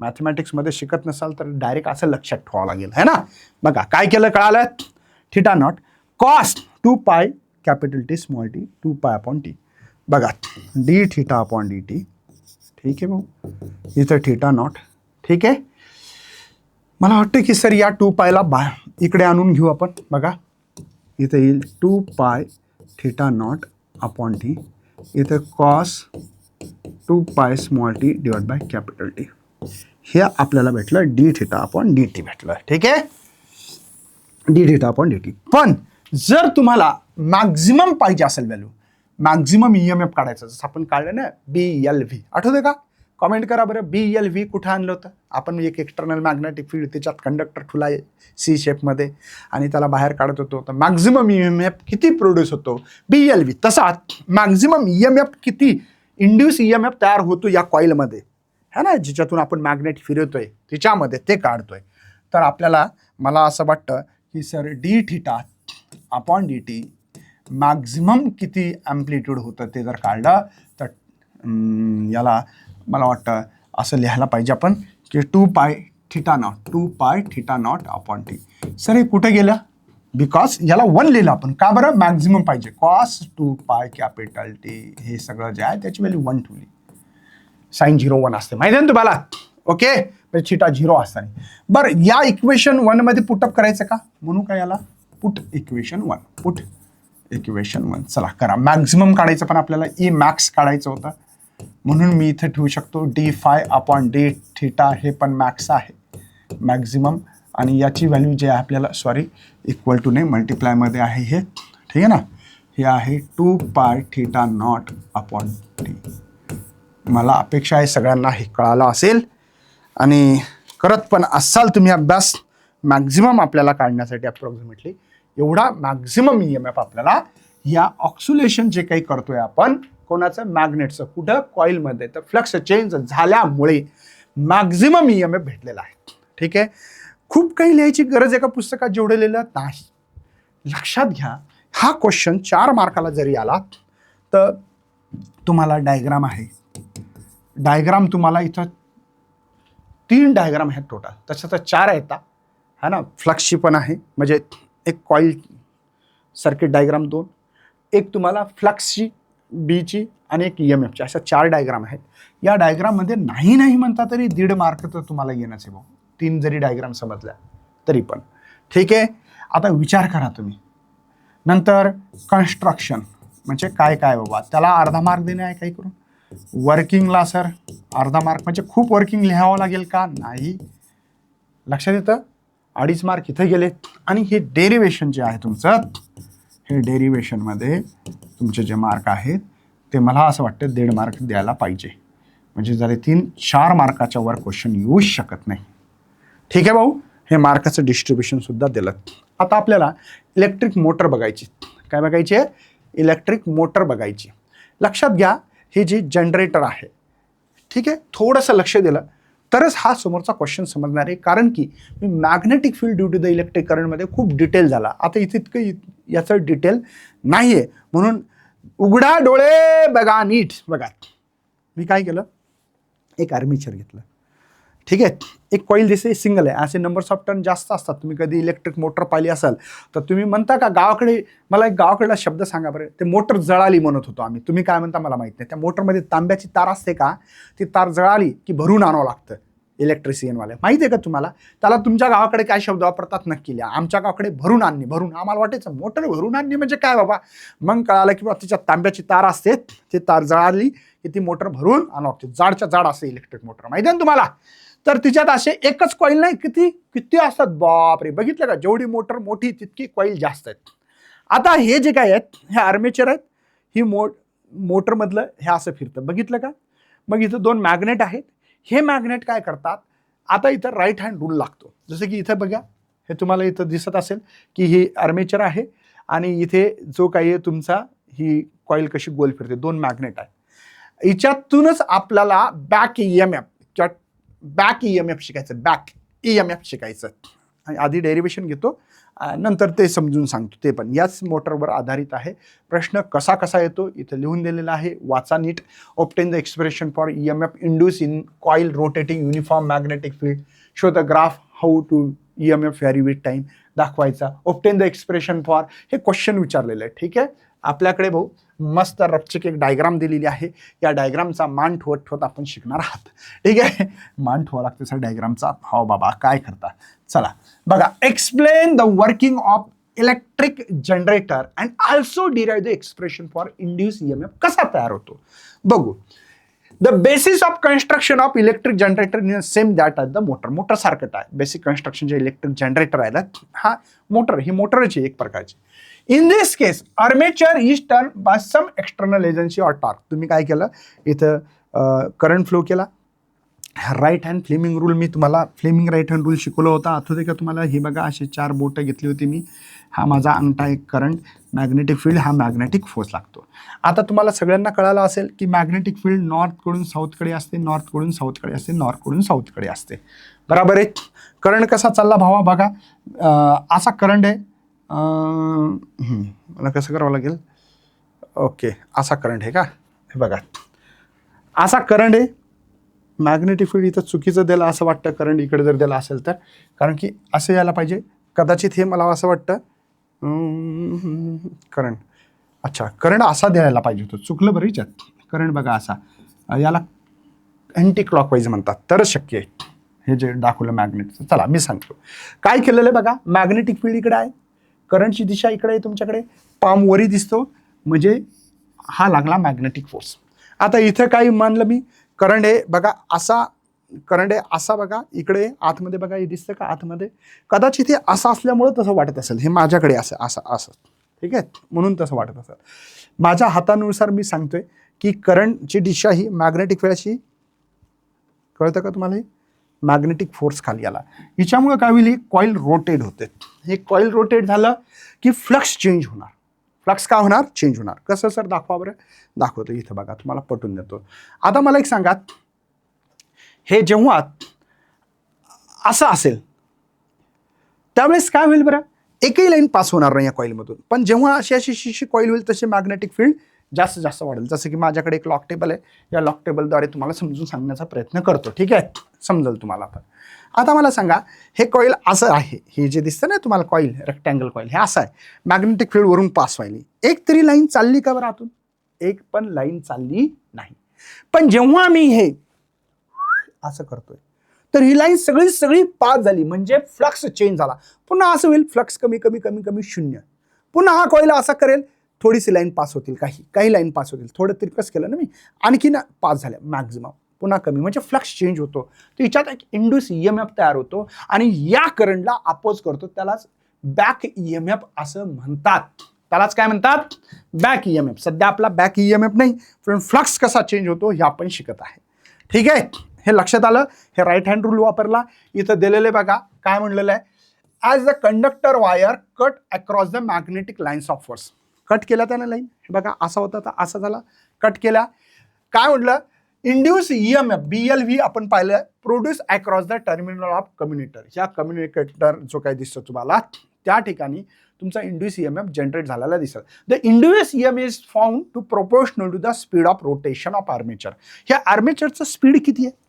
मॅथमॅटिक्समध्ये शिकत नसाल तर डायरेक्ट असं लक्षात ठेवावं लागेल है ना. बघा काय केलं कळालं. Theta naught cos 2π capital t small t 2π upon t. बघा d theta upon d t. ठीक आहे भाऊ. इथं थीटा नॉट. ठीक आहे. मला वाटतं की सर या 2π ला इकडे आणून घेऊ आपण. बघा इथं येईल 2π थीटा नॉट अपॉन टी. इथं cos 2π small t divide by capital t. हे आपल्याला भेटलं d theta upon d t भेटलं. ठीक आहे. D theta upon d t. पण जर तुम्हाला मॅक्झिमम पाहिजे असेल व्हॅल्यू मॅक्झिमम EMF काढायचं जसं आपण काढलं ना BLV आठवतंय का. कॉमेंट करा बरं. BLV कुठं आणलं होतं आपण. एक एक्सटर्नल मॅग्नेटिक फील्ड त्याच्यात कंडक्टर ठुला आहे C शेपमध्ये आणि त्याला बाहेर काढत होतो. तर मॅक्झिमम EMF किती प्रोड्यूस होतो BLV. तसा मॅक्झिमम EMF किती इंड्यूस EMF तयार होतो या कॉईलमध्ये है ना ज्याच्यातून आपण मॅग्नेट फिरवतोय त्याच्यामध्ये ते काढतोय. तर आपल्याला मला असं वाटतं की sir D theta upon d T maximum किती ॲम्प्लिट्यूड होतं ते जर काढलं तर याला मला वाटतं असं लिहायला पाहिजे आपण की 2π theta naught upon t. Sir हे कुठे गेलं बिकॉज याला 1 लिहिलं आपण. का बरं मॅक्झिमम पाहिजे. कॉस 2π कॅपिटल टी हे सगळं जे आहे त्याची व्हॅल्यू 1 ठेवली. साइन 0 1 असते माहिती आहे ना तुम्हाला. ओके. थीटा 0 असताना. बरं या इक्वेशन 1 मध्ये पुटअप करायचं का म्हणू का याला पुट इक्वेशन 1. चला करा. मॅक्झिमम काढायचं पण आपल्याला E मॅक्स काढायचं होतं. म्हणून मी इथे ठेवू शकतो d∅/d∅, हे पण मॅक्स आहे, मॅक्झिमम. आणि याची व्हॅल्यू जे आहे आपल्याला, सॉरी इक्वल टू ने मल्टिप्लायमध्ये आहे हे, ठीक आहे ना. हे आहे 2πθ0/d. मला अपेक्षा आहे सगळ्यांना हे कळालं असेल आणि करत पण असाल तुम्ही अभ्यास. मॅक्झिमम आपल्याला काढण्यासाठी अप्रॉक्सिमेटली एवढा मॅक्झिमम EMF आपल्याला या ऑक्सिलेशन जे काही करतोय आपण कोणाचं, मॅग्नेटचं, कुठं, कॉईलमध्ये, तर फ्लक्स चेंज झाल्यामुळे मॅक्झिमम EMF भेटलेला आहे. ठीक आहे. खूप काही लिहायची गरज एका पुस्तकात जेवढे लिहिलं नाही. लक्षात घ्या, हा क्वेश्चन 4 मार्काला जरी आला तर तुम्हाला डायग्राम आहे, डायग्राम तुम्हाला इथं 3 डायग्राम आहेत टोटल, तसं तर 4 येतात है ना. फ्लक्सची पण आहे, म्हणजे एक कॉईल सर्किट डायग्राम 2, एक तुम्हाला फ्लक्सची बीची आणि एक EMFची, अशा 4 डायग्राम आहेत. या डायग्राममध्ये नाही म्हणता तरी 1.5 मार्क तर तुम्हाला येणंच आहे भाऊ, 3 जरी डायग्राम समजल्या तरी पण. ठीक आहे. आता विचार करा तुम्ही. नंतर कन्स्ट्रक्शन म्हणजे काय बाबा, त्याला अर्धा मार्क देणे आहे काही करून. वर्किंगला सर अर्धा मार्क म्हणजे खूप वर्किंग लिहावं लागेल का, नाही. लक्षात येतं, 2.5 मार्क इथे गेले. आणि हे डेरिवेशन जे आहे तुमचं, हे डेरिवेशनमध्ये तुमचे जे मार्क आहेत ते मला असं वाटतं 1.5 मार्क द्यायला पाहिजे, म्हणजे जरी 3-4 मार्काच्या वर क्वेश्चन येऊच शकत नाही. ठीक आहे भाऊ, हे मार्काचं डिस्ट्रीब्युशन सुद्धा दिलं. आता आपल्याला इलेक्ट्रिक मोटर बघायची. काय बघायची आहे? इलेक्ट्रिक मोटर बघायची. लक्षात घ्या, हे जे जनरेटर आहे, ठीक आहे, थोडंसं लक्ष दिलं तरच हा समोरचा क्वेश्चन समजणार आहे. कारण की मी magnetic field due to the electric करंटमध्ये खूप डिटेल झाला. आता इथे इतकं याचं डिटेल नाही आहे, म्हणून उघडा डोळे बघा नीट. बघा मी काय केलं, एक आर्मेचर घेतलं. ठीक आहे. एक कॉईल दिसते, सिंगल आहे. असे नंबर्स ऑफ टर्न जास्त असतात. तुम्ही कधी इलेक्ट्रिक मोटर पाहिली असाल तर तुम्ही म्हणता का, गावाकडे मला एक गावाकडला शब्द सांगा बरं. ते मोटर जळाली म्हणत होतो आम्ही, तुम्ही काय म्हणता मला माहित नाही. त्या मोटरमध्ये तांब्याची तार असते का, ती तार जळाली की भरून आणावं लागतं इलेक्ट्रिशियनवाले. माहिती आहे का तुम्हाला? त्याला तुमच्या गावाकडे काय शब्द वापरतात नक्की लिहा. आमच्या गावाकडे भरून आणणे. भरून आम्हाला वाटायचं मोटर भरून आणणे म्हणजे काय बाबा. मग कळालं की तिच्यात तांब्याची तार असते, ती तार जळाली की ती मोटर भरून आणावं लागते. जाडच्या जाड असते इलेक्ट्रिक मोटर, माहिती आहे ना तुम्हाला. तर तिच्यात असे एकच कॉईल नाही, किती असतात बापरे. बघितलं का, जेवढी मोटर मोठी तितकी कॉईल जास्त आहेत. आता हे जे काय आहेत, हे आर्मेचर आहेत. ही मोटरमधलं हे असं फिरतं, बघितलं का. मग इथं 2 मॅग्नेट आहेत. हे मॅग्नेट काय करतात, आता इथं राईट हँड रूल लागतो. जसं की इथं बघा, हे तुम्हाला इथं दिसत असेल की ही आर्मेचर आहे आणि इथे जो काही तुमचा ही कॉईल कशी गोल फिरते, 2 मॅग्नेट आहे. हिच्यातूनच आपल्याला बॅक EMF शिकायचं, बॅक EMF शिकायचं. आधी डेरिवेशन घेतो, नंतर ते समजून सांगतो. ते पण याच मोटरवर आधारित आहे. प्रश्न कसा येतो इथं लिहून दिलेला आहे, वाचा नीट. Obtain the expression for EMF induce in coil rotating uniform magnetic field. Show the graph how to EMF vary with time दाखवायचा. ऑब्टेन द एक्सप्रेशन फॉर, हे क्वेश्चन विचारलेलं आहे. ठीक आहे. आपल्याकडे भाऊ मस्त रपचिक एक डायग्राम दिलेली आहे. या डायग्रामचा मान ठेवत आपण शिकणार आहात. ठीक आहे. मान ठेवा लागते सर डायग्रामचा. हो बाबा, काय करता. चला बघा, explain the working of electric generator and also derive the expression for induce EMF. कसा तयार होतो बघू. The basis of construction of electric generator in same that at the motor. Motor सारखं आहे बेसिक कन्स्ट्रक्शन जे इलेक्ट्रिक जनरेटर आहे, हा मोटर, ही मोटरच आहे एक प्रकारची. In this case armature is turn by some external agency or torque. तुम्ही काय केलं, इथं करंट फ्लो केला. राईट हँड फ्लेमिंग रूल, मी तुम्हाला फ्लेमिंग राईट हँड रूल शिकवलं होता, आठवते का तुम्हाला. हे बघा, असे 4 बोटं घेतली होती मी. हा माझा अंगठा एक करंट, मॅग्नेटिक फील्ड, हा मॅग्नेटिक फोर्स लागतो. आता तुम्हाला सगळ्यांना कळालं असेल की मॅग्नेटिक फील्ड नॉर्थकडून साऊथकडे असते, नॉर्थकडून साऊथकडे असते, नॉर्थकडून साऊथकडे असते. बरोबर आहे. करंट कसा चालला भावा बघा, असा करंट आहे. मला कसं करावं लागेल, ओके, असा करंट आहे का, हे बघा असा करंट आहे. मॅग्नेटिक फील्ड इथं चुकीचं दिलं असं वाटतं, करंट इकडे जर दिला असेल तर, कारण की असं यायला पाहिजे कदाचित. हे मला असं वाटतं करंट, अच्छा करंट असा द्यायला पाहिजे होतं, चुकलं बरं याच्यात. करंट बघा असा, याला अँटी क्लॉकवाईज म्हणतात, तरच शक्य आहे हे जे दाखवलं मॅग्नेटचं. चला मी सांगतो काय केलेलं आहे बघा. मॅग्नेटिक फील्ड इकडे आहे, करंटची दिशा इकडे आहे तुमच्याकडे, पाम वरी दिसतो, म्हणजे हा लागला मॅग्नेटिक फोर्स. आता इथं काही मानलं मी, करंट आहे बघा असा, करंट आहे असा बघा, इकडे आतमध्ये बघा, हे दिसतं का आतमध्ये, कदाचित हे असं असल्यामुळं तसं वाटत असेल, हे माझ्याकडे असं असं असं, ठीक आहे, म्हणून तसं वाटत असेल. माझ्या हातानुसार मी सांगतोय की करंटची दिशा ही मॅग्नेटिक फील्डची, कळतं का तुम्हाला, हे मॅग्नेटिक फोर्स खाली आला, हिच्यामुळे काय होईल, ही कॉईल रोटेट होते. हे कॉईल रोटेट झालं की फ्लक्स चेंज होणार. फ्लक्स का होणार, चेंज होणार. कसं सर दाखवा बरं, दाखवतो इथं बघा, तुम्हाला पटवून देतो. आता मला एक सांगा, हे जेव्हा असं असेल त्यावेळेस काय होईल बरं, एकही लाईन पास होणार नाही या कॉईलमधून. पण जेव्हा अशी अशी अशी कॉईल होईल तसे मॅग्नेटिक फील्ड जास्त जास्त वाढेल. जसं की माझ्याकडे एक लॉक टेबल आहे, या लॉक टेबलद्वारे तुम्हाला समजून सांगण्याचा प्रयत्न करतो, ठीक आहे, समजेल तुम्हाला. पण आता मला सांगा, हे कॉईल असं आहे, हे जे दिसतं ना तुम्हाला कॉईल, रेक्टँगल कॉईल, हे असं आहे, मॅग्नेटिक फील्ड वरून पास व्हायली, एक तरी लाईन चालली का बरं आतून, एक पण लाईन चालली नाही. पण जेव्हा मी हे असं करतोय तर ही लाईन सगळी सगळी पास झाली, म्हणजे फ्लक्स चेंज झाला. पुन्हा असं होईल, फ्लक्स कमी कमी कमी कमी शून्य. पुन्हा हा कॉईल असा करेल, थोडीशी लाईन पास होतील, काही लाईन पास होतील, थोडं तिरकस केलं ना मी, आणखी ना पास झाल्या मॅक्झिमम, पुन्हा कमी, म्हणजे फ्लक्स चेंज होतो. तर हिच्यात एक इंड्यूस ईएमएफ तयार होतो आणि या करंटला अपोज करतो, त्यालाच बॅक ईएमएफ असं म्हणतात. त्यालाच काय म्हणतात, बॅक ईएमएफ. सध्या आपला बॅक ईएमएफ नाही, पण फ्लक्स कसा चेंज होतो हे आपण शिकत आहे, ठीक आहे. हे लक्षात आलं. हे राईट हँड रूल वापरला. इथं दिलेले बघा काय म्हणलेलं आहे, as the conductor wire cut across the magnetic lines of force. Cut केला त्याने लाईन, हे बघा असा होता तर असा झाला, कट केला. काय म्हटलं, इंड्यूस ईएमएफ BLV आपण पाहिलं, produce across the terminal of commutator. ह्या कम्युनिकेटर जो काही दिसतो तुम्हाला त्या ठिकाणी तुमचा इंड्यूस ईएमएफ जनरेट झालेला दिसत. The induce EMF is found to proportional to the speed of rotation of armature. ह्या आर्मेचरचं स्पीड किती आहे,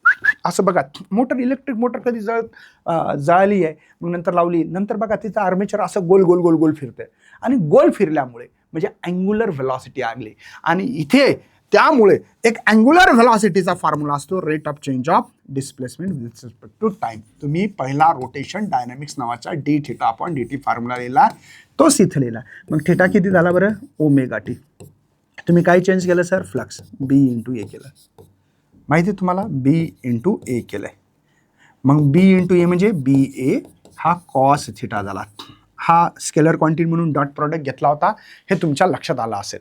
असं बघा, मोटर, इलेक्ट्रिक मोटर कधी जळली आहे, मग नंतर लावली, नंतर बघा तिचं आर्मेचर असं गोल गोल गोल गोल फिरते, आणि गोल फिरल्यामुळे म्हणजे अँग्युलर व्हेलॉसिटी आली, आणि इथे त्यामुळे एक अँग्युलर व्हेलॉसिटीचा फॉर्म्युला असतो, rate of change of displacement with respect to time. तुम्ही पहिला रोटेशन डायनॅमिक्स नावाचा dθ/dt फॉर्म्युला लिहिला, तोच इथं लिहिला. मग थिटा किती झाला बरं, ओमेगा टी. तुम्ही काय चेंज केलं सर, फ्लक्स B × A केलं, माहिती आहे तुम्हाला, B × A केलंय. मग B × A म्हणजे BA हा कॉस थिटा झाला. हा स्केलर क्वांटिटी म्हणून डॉट प्रॉडक्ट घेतला होता, हे तुमच्या लक्षात आलं असेल.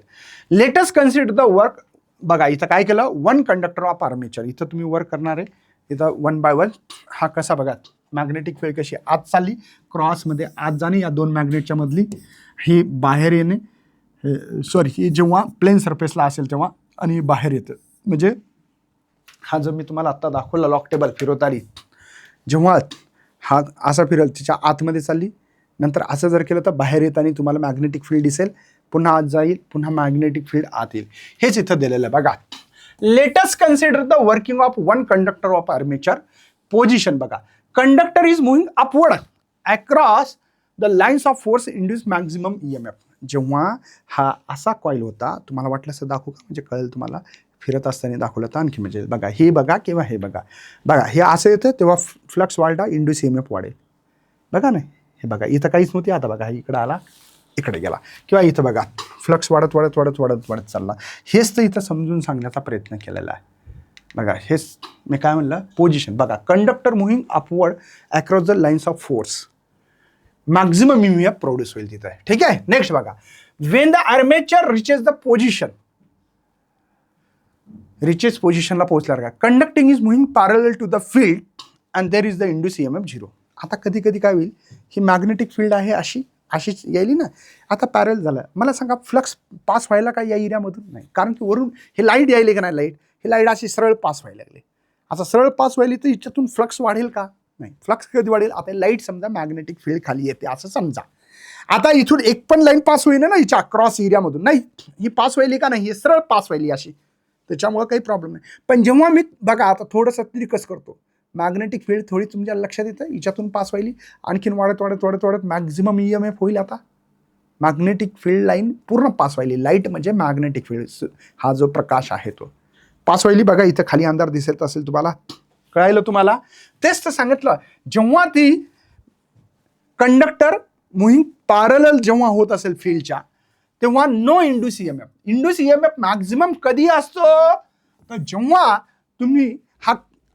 Let's consider the work. बघा इथं काय केलं, वन कंडक्टर ऑफ आर्मेचर. इथं तुम्ही वर्क करणार आहे, इथं 1 बाय 1. हा कसा बघा, मॅग्नेटिक फील्ड कशी आत चालली, क्रॉसमध्ये आत जाणे, या दोन मॅग्नेटच्या मधली ही बाहेर येणे, सॉरी ही जेव्हा प्लेन सरफेसला असेल तेव्हा, आणि बाहेर येतं. म्हणजे हा जो मी तुम्हाला आत्ता दाखवला लॉक टेबल फिरवताना, जेव्हा हा असा फिरेल तिच्या आतमध्ये चालली, नंतर असं जर केलं तर बाहेर येताना तुम्हाला मॅग्नेटिक फील्ड दिसेल, पुन्हा आत जाईल, पुन्हा मॅग्नेटिक फील्ड आत येईल. हेच इथं दिलेलं आहे बघा. Let's consider the working of one conductor of armature. Position बघा, conductor is moving upward across the lines of force induce maximum EMF. जेव्हा हा असा कॉईल होता, तुम्हाला वाटलं असं दाखवू का, म्हणजे कळेल तुम्हाला, फिरत असताना दाखवलं तर आणखी म्हणजे बघा, हे बघा किंवा हे बघा, बघा हे असं येतं तेव्हा फ्लक्स वाढला, इंड्यूस ईएमएफ वाढेल, बघा नाही, हे बघा इथं काहीच नव्हती, आता बघा इकडं आला, इकडे गेला, किंवा इथं बघा फ्लक्स वाढत वाढत वाढत वाढत वाढत चालला. हेच तर इथं समजून सांगण्याचा प्रयत्न केलेला आहे. बघा हेच मी काय म्हणलं, पोझिशन बघा, conductor moving upward across the lines of force, maximum EMF produce होईल तिथे, ठीक आहे. नेक्स्ट बघा, when the armature reaches the position, reaches पोझिशनला पोहोचल्यावर का, conducting is moving parallel to the field and there is the induce EMF 0. आता कधी कधी काय होईल, ही मॅग्नेटिक फील्ड आहे अशीच यायली ना, आता पॅरल झालं. मला सांगा फ्लक्स पास व्हायला का या एरियामधून, नाही, कारण की वरून हे लाईट यायले का नाही, ही लाईट अशी सरळ पास व्हायला लागली. आता सरळ पास व्हायली तर हिच्यातून फ्लक्स वाढेल का, नाही. फ्लक्स कधी वाढेल, आता लाईट समजा मॅग्नेटिक फील्ड खाली येते असं समजा. आता इथून एक पण लाईन पास होईना ना हिच्या क्रॉस एरियामधून, नाही, ही पास व्हायली का नाही, ही सरळ पास व्हायली अशी, त्याच्यामुळे काही प्रॉब्लेम नाही. पण जेव्हा मी बघा आता थोडंसं तिरकस करतो, मॅग्नेटिक फील्ड थोडी तुमच्या लक्षात येतं, हिच्यातून पास व्हायली, आणखीन वाढत वाढत वाढत वाढत मॅक्झिमम ईएमएफ होईल. आता मॅग्नेटिक फील्ड लाईन पूर्ण पास व्हायली, लाईट म्हणजे मॅग्नेटिक फील्ड, हा जो प्रकाश आहे तो पास व्हायली. बघा इथं खाली अंधार दिसत असेल तुम्हाला, कळायलं तुम्हाला, तेच तर सांगितलं. जेव्हा ती कंडक्टर मुव्हिंग पॅरलल जेव्हा होत असेल फील्डच्या, तेव्हा no induce EMF. Induce EMF maximum कधी असतो, तर जेव्हा तुम्ही हा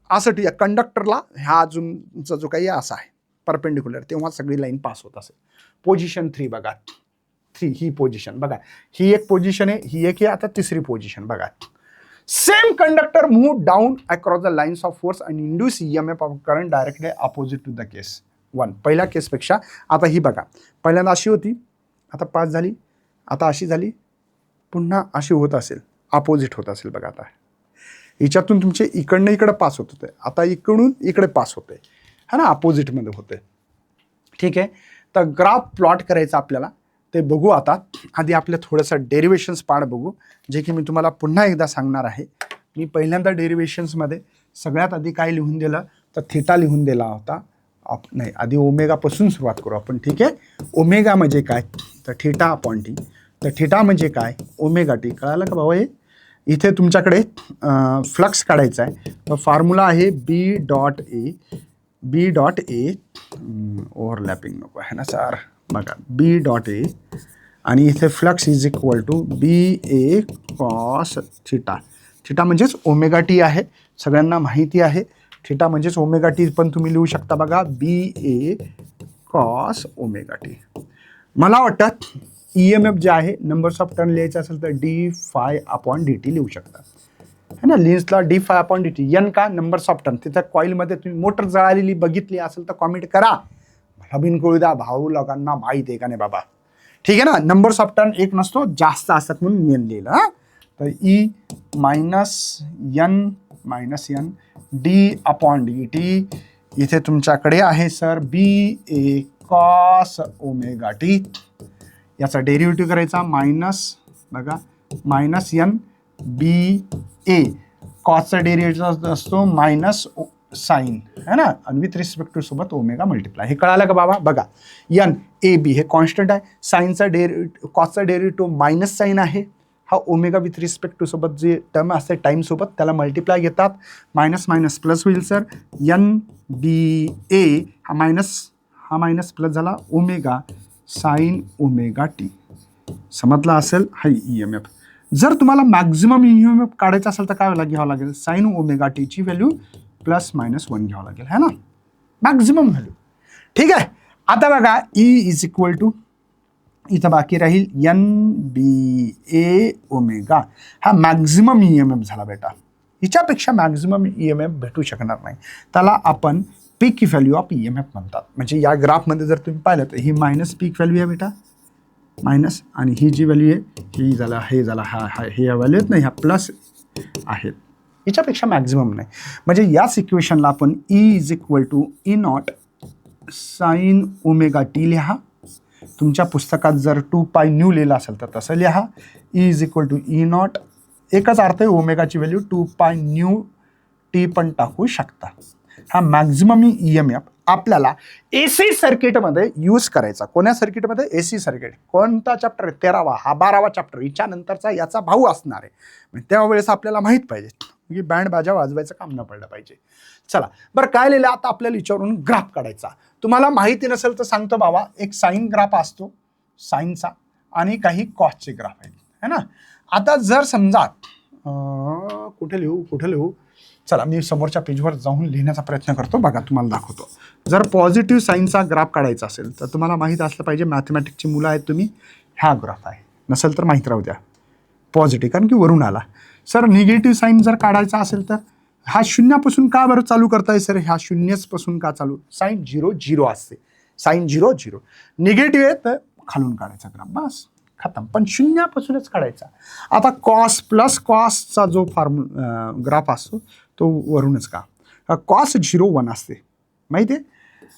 असं कंडक्टरला ह्या अजूनचा जो काही असा आहे परपेंडिक्युलर, तेव्हा सगळी लाईन पास होत असेल. पोझिशन 3 बघा, 3 ही पोझिशन बघा, ही एक पोझिशन आहे, ही एक आहे, आता तिसरी पोझिशन बघा. Same conductor move down across the lines of force and induce EMF of current directly opposite to the case 1. पहिल्या केसपेक्षा आता ही बघा, पहिल्यांदा अशी होती, आता पास झाली, आता अशी झाली, पुन्हा अशी होत असेल, अपोजिट होत असेल बघा. आता याच्यातून तुमचे इकडनं इकडे पास होत होते, आता इकडून इकडे पास होते है ना, अपोजिटमध्ये होते. ठीक आहे, तर ग्राफ प्लॉट करायचा आपल्याला, ते बघू. आता आधी आपलं थोडंसं डेरिवेशन्स पार्ट बघू, जे की मी तुम्हाला पुन्हा एकदा सांगणार आहे. मी पहिल्यांदा डेरिवेशन्समध्ये सगळ्यात आधी काय लिहून दिलं, तर थिटा लिहून दिला होता. नाही, आधी ओमेगापासून सुरुवात करू आपण. ठीक आहे, ओमेगा म्हणजे काय, तर थिटा अपॉन टी. तर थिटा म्हणजे काय, ओमेगा टी. कळालं का भाऊ? हे इथे तुमच्याकडे फ्लक्स काढायचा आहे, तर फॉर्म्युला आहे बी डॉट ए ओव्हरलॅपिंग नको आहे ना सर, बघा बी डॉट ए, आणि इथे flux is equal to BA cos theta. Theta म्हणजेच ओमेगा टी आहे, सगळ्यांना माहिती आहे. थिटा म्हणजेच ओमेगा टी, पण तुम्ही लिहू शकता बघा BA कॉस ओमेगा टी. मला वाटतं EMF जे आहे, नंबर्स ऑफ टर्न लिहायचं असेल तर d∅/dt लिहू शकता है ना. लेन्सला d∅/dt. n का, नंबर्स ऑफ टर्न. तिथं कॉईलमध्ये तुम्ही मोटर जळालेली बघितली असेल तर कॉमेंट करा, मला बिन कळू द्या, भाऊ लोकांना माहीत आहे का नाही बाबा. ठीक आहे ना, नंबर्स ऑफ टर्न एक नसतो, जास्त असतात म्हणून n लिहिलं. हां, तर E -n d/dt. इथे तुमच्याकडे आहे sir BA cos omega T. याचा डेरिव्हेटिव्ह करायचा, मायनस बघा -n BA. कॉसचा डेरिव्हेटिव्ह असतो मायनस साईन है ना, आणि विथ रिस्पेक्ट टू सोबत ओमेगा मल्टिप्लाय. हे कळालं का बाबा? बघा n AB हे कॉन्स्टंट आहे, साईनचा कॉसचा डेरिव्हेटिव्ह मायनस साईन आहे, हा ओमेगा विथ रिस्पेक्ट टू सोबत जे टर्म असते टाईम सोबत त्याला मल्टिप्लाय घेतात, मायनस मायनस प्लस होईल सर. NBA हा मायनस प्लस झाला, ओमेगा साईन ओमेगा टी. समजला असेल हा EMF. जर तुम्हाला मॅक्झिमम EMF काढायचा असेल तर काय घ्यावं लागेल, साईन ओमेगा टीची व्हॅल्यू +-1 घ्यावं लागेल है ना, मॅक्झिमम व्हॅल्यू. ठीक आहे, आता बघा E इज इक्वल टू, इथं बाकी राहील NBA ओमेगा. हा मॅक्झिमम EMF झाला बेटा, हिच्यापेक्षा मॅक्झिमम EMF भेटू शकणार नाही, त्याला आपण पीक व्हॅल्यू ऑफ EMF म्हणतात. म्हणजे या ग्राफमध्ये जर तुम्ही पाहिलं तर ही मायनस पीक व्हॅल्यू आहे बेटा, मायनस, आणि ही जी व्हॅल्यू आहे ही झाला, हे झाला, हे व्हॅल्यू आहेत नाही, ह्या प्लस आहेत, हिच्यापेक्षा मॅक्झिमम नाही. म्हणजे या सिच्युएशनला आपण E is equal to E0 sine omega T लिहा. तुमच्या पुस्तकात जर 2π न्यू लिहिलं असेल तर तसं लिहा. E is equal to E0, एकच अर्थ आहे, ओमेगाची व्हॅल्यू 2π न्यू टी पण टाकू शकता. हा मॅक्झिमम EMF आपल्याला AC सर्किटमध्ये यूज करायचा. कोण्या सर्किटमध्ये? AC circuit. कोणता चॅप्टर? 13वा, हा 12वा चॅप्टर, हिच्या नंतरचा याचा भाऊ असणार आहे. त्यावेळेस आपल्याला माहीत पाहिजे की बँड बाजा वाजवायचं काम न पडलं पाहिजे. चला बरं, काय लिहिलं आता आपल्याला विचारून ग्राफ काढायचा. तुम्हाला माहिती नसेल तर सांगतो बाबा, एक साईन ग्राफ असतो साईनचा, आणि काही कॉसचे ग्राफ आहेत है ना. आता जर समजा कुठे लिहू, चला मी समोरच्या पेजवर जाऊन लिहिण्याचा प्रयत्न करतो, बघा तुम्हाला दाखवतो. जर पॉझिटिव्ह साईनचा ग्राफ काढायचा असेल तर तुम्हाला माहीत असलं पाहिजे, मॅथमॅटिक्सची मुलं आहेत तुम्ही, ह्या ग्राफ आहे, नसेल तर माहीत राहू द्या. पॉझिटिव्ह कारण की वरून आला. सर निगेटिव्ह साईन जर काढायचा असेल तर हा शून्यापासून का बरं चालू करताय सर, ह्या शून्यपासून का चालू, साईन 0 असते, साईन 0 निगेटिव्ह आहे तर खालून काढायचा ग्राफ, बस खतम, पण शून्यापासूनच काढायचा. आता कॉस प्लस कॉसचा जो ग्राफ असतो तो वरूनच का, कॉस 0-1 असते माहिती आहे,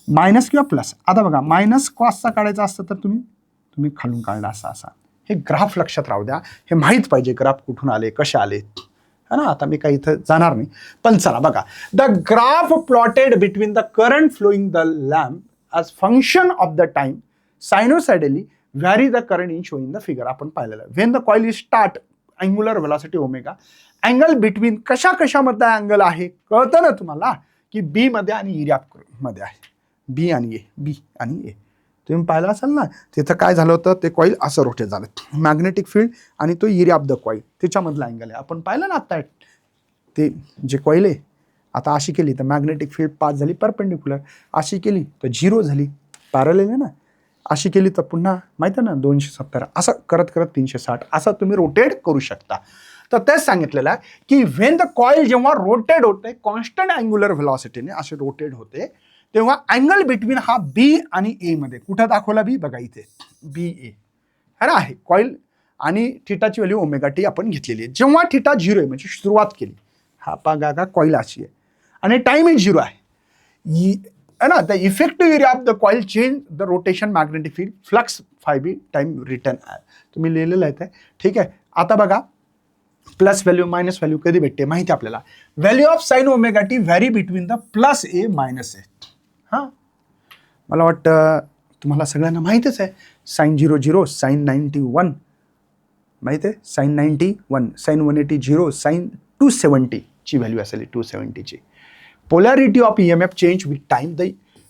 मायनस किंवा प्लस. आता बघा मायनस कॉसचा काढायचा असतं तर तुम्ही खालून काढला असा. हे ग्राफ लक्षात राहू द्या, हे माहीत पाहिजे ग्राफ कुठून आले, कसे आले है ना. आता मी काही इथं जाणार नाही, पण चला बघा, the graph plotted between the current flowing the lamp as function of the time sinusoidally vary the current in showing the figure. आपण पाहिलेलं आहे, when the coil is start angular velocity omega, angle between कशामध्ये अँगल आहे कळतं ना तुम्हाला, की बी मध्ये आणि इरियाप मध्ये आहे, बी आणि ए. तुम्ही पाहिलं असाल ना, तिथं काय झालं होतं, ते कॉईल असं रोटेट झालं, मॅग्नेटिक फील्ड आणि तो एरिया ऑफ द कॉईल त्याच्यामधला अँगल आहे. आपण पाहिलं ना आता ते जे कॉईल आहे आता अशी केली तर मॅग्नेटिक फील्ड पास झाली परपेंडिक्युलर, अशी केली तर 0 झाली, पॅरलल आहे ना, अशी केली तर पुन्हा माहिती आहे ना 270, असं करत करत 360 असं तुम्ही रोटेट करू शकता. तर तेच सांगितलेलं आहे की व्हेन द कॉईल जेव्हा रोटेट होते कॉन्स्टंट अँग्युलर व्हेलॉसिटीने असे रोटेट होते तेव्हा अँगल बिटवीन हा बी आणि ए मध्ये, कुठं दाखवला बी बघा इथे बी ए है ना आहे कॉईल, आणि थिटाची व्हॅल्यू ओमेगा टी आपण घेतलेली आहे. जेव्हा थिटा 0 आहे म्हणजे सुरुवात केली, हा पागा का कॉईल अशी आहे आणि टाइम इज 0 आहे ना, the effective area of the coil change the rotation magnetic field flux phi B time return तुम्ही लिहिलेलं आहे ते, ठीक आहे. आता बघा प्लस व्हॅल्यू मायनस व्हॅल्यू कधी भेटते माहिती आपल्याला, value of sine omega t vary between the plus A minus A. हां मला वाटतं तुम्हाला सगळ्यांना माहितच आहे, साइन 0 साइन 91 माहिती आहे, साइन 91 साइन 180 0 साइन 270 ची व्हॅल्यू असेल 270 ची. Polarity of EMF change with time the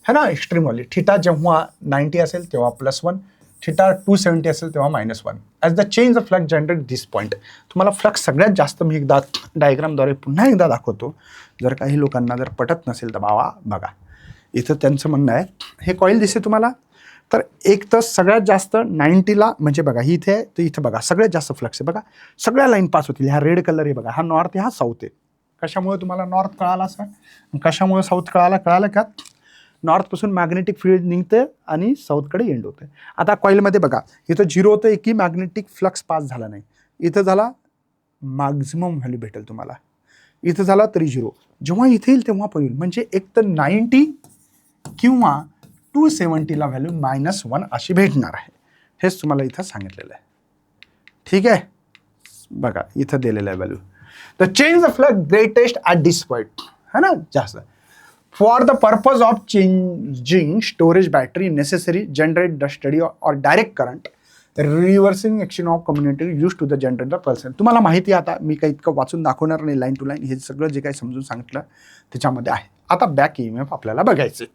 है ना एक्स्ट्रीम व्हॅल्यू, थिटा जेव्हा 90 असेल तेव्हा +1, थिटा 270 असेल तेव्हा -1 as the change of flux generate this point. तुम्हाला फ्लक्स सगळ्यात जास्त मी एकदा डायग्रामद्वारे पुन्हा एकदा दाखवतो, जर काही लोकांना जर पटत नसेल तर बाबा बघा इथं त्यांचं म्हणणं आहे, हे कॉईल दिसते तुम्हाला, तर एक तर सगळ्यात जास्त 90ला म्हणजे बघा ही इथे आहे तर इथं बघा सगळ्यात जास्त फ्लक्स आहे, बघा सगळ्या लाईन पास होतील, हा रेड कलर आहे बघा, हा नॉर्थ आहे हा साऊथ आहे. कशामुळे तुम्हाला नॉर्थ कळाला सर, कशामुळे साऊथ कळालं का, नॉर्थपासून मॅग्नेटिक फील्ड निघते आणि साऊथकडे एंड होते. आता कॉईलमध्ये बघा इथं 0 होतं, की मॅग्नेटिक फ्लक्स पास झाला नाही, इथं झाला मॅक्झिमम व्हॅल्यू भेटेल तुम्हाला, इथं झाला तरी 0, जेव्हा इथे येईल तेव्हा पण येईल, म्हणजे एक तर 90 किंवा 270ला व्हॅल्यू -1 अशी भेटणार आहे. हेच तुम्हाला इथं सांगितलेलं आहे, ठीक आहे. बघा इथं दिलेलं आहे value, the change the flux greatest at this point है ना जास्त. For the purpose of changing storage battery necessary generate the steady और direct current reversing action of community use to the generate the पल्सन. तुम्हाला माहिती आहे, आता मी काही इतकं वाचून दाखवणार नाही लाईन टू लाईन, हे सगळं जे काही समजून सांगितलं त्याच्यामध्ये आहे. आता बॅक EMF आपल्याला बघायचं.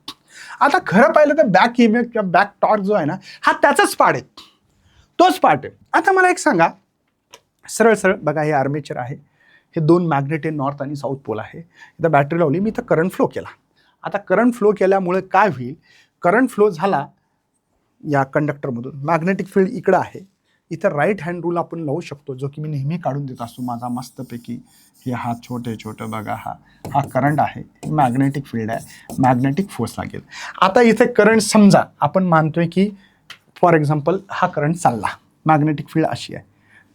आता खरं पाहिलं तर बॅक EMF किंवा बॅक टॉर्क जो आहे ना, हा त्याचाच पार्ट आहे, तोच पार्ट आहे. आता मला एक सांगा, सरळ सरळ बघा, हे आर्मेचर आहे, हे 2 मॅग्नेट आहे, नॉर्थ आणि साऊथ पोल आहे, इथं बॅटरी लावली, मी इथं करंट फ्लो केला. आता करंट फ्लो केल्यामुळे काय होईल, करंट फ्लो झाला या कंडक्टरमधून, मॅग्नेटिक फील्ड इकडं आहे, इथं राईट हँड रूल आपण लावू शकतो, जो की मी नेहमी काढून देत असतो माझा मस्तपैकी. हे हा छोटे बघा, हा करंट आहे, मॅग्नेटिक फील्ड आहे, मॅग्नेटिक फोर्स लागेल. आता इथे करंट समजा आपण मानतोय की फॉर एक्झाम्पल हा करंट चालला, मॅग्नेटिक फील्ड अशी आहे,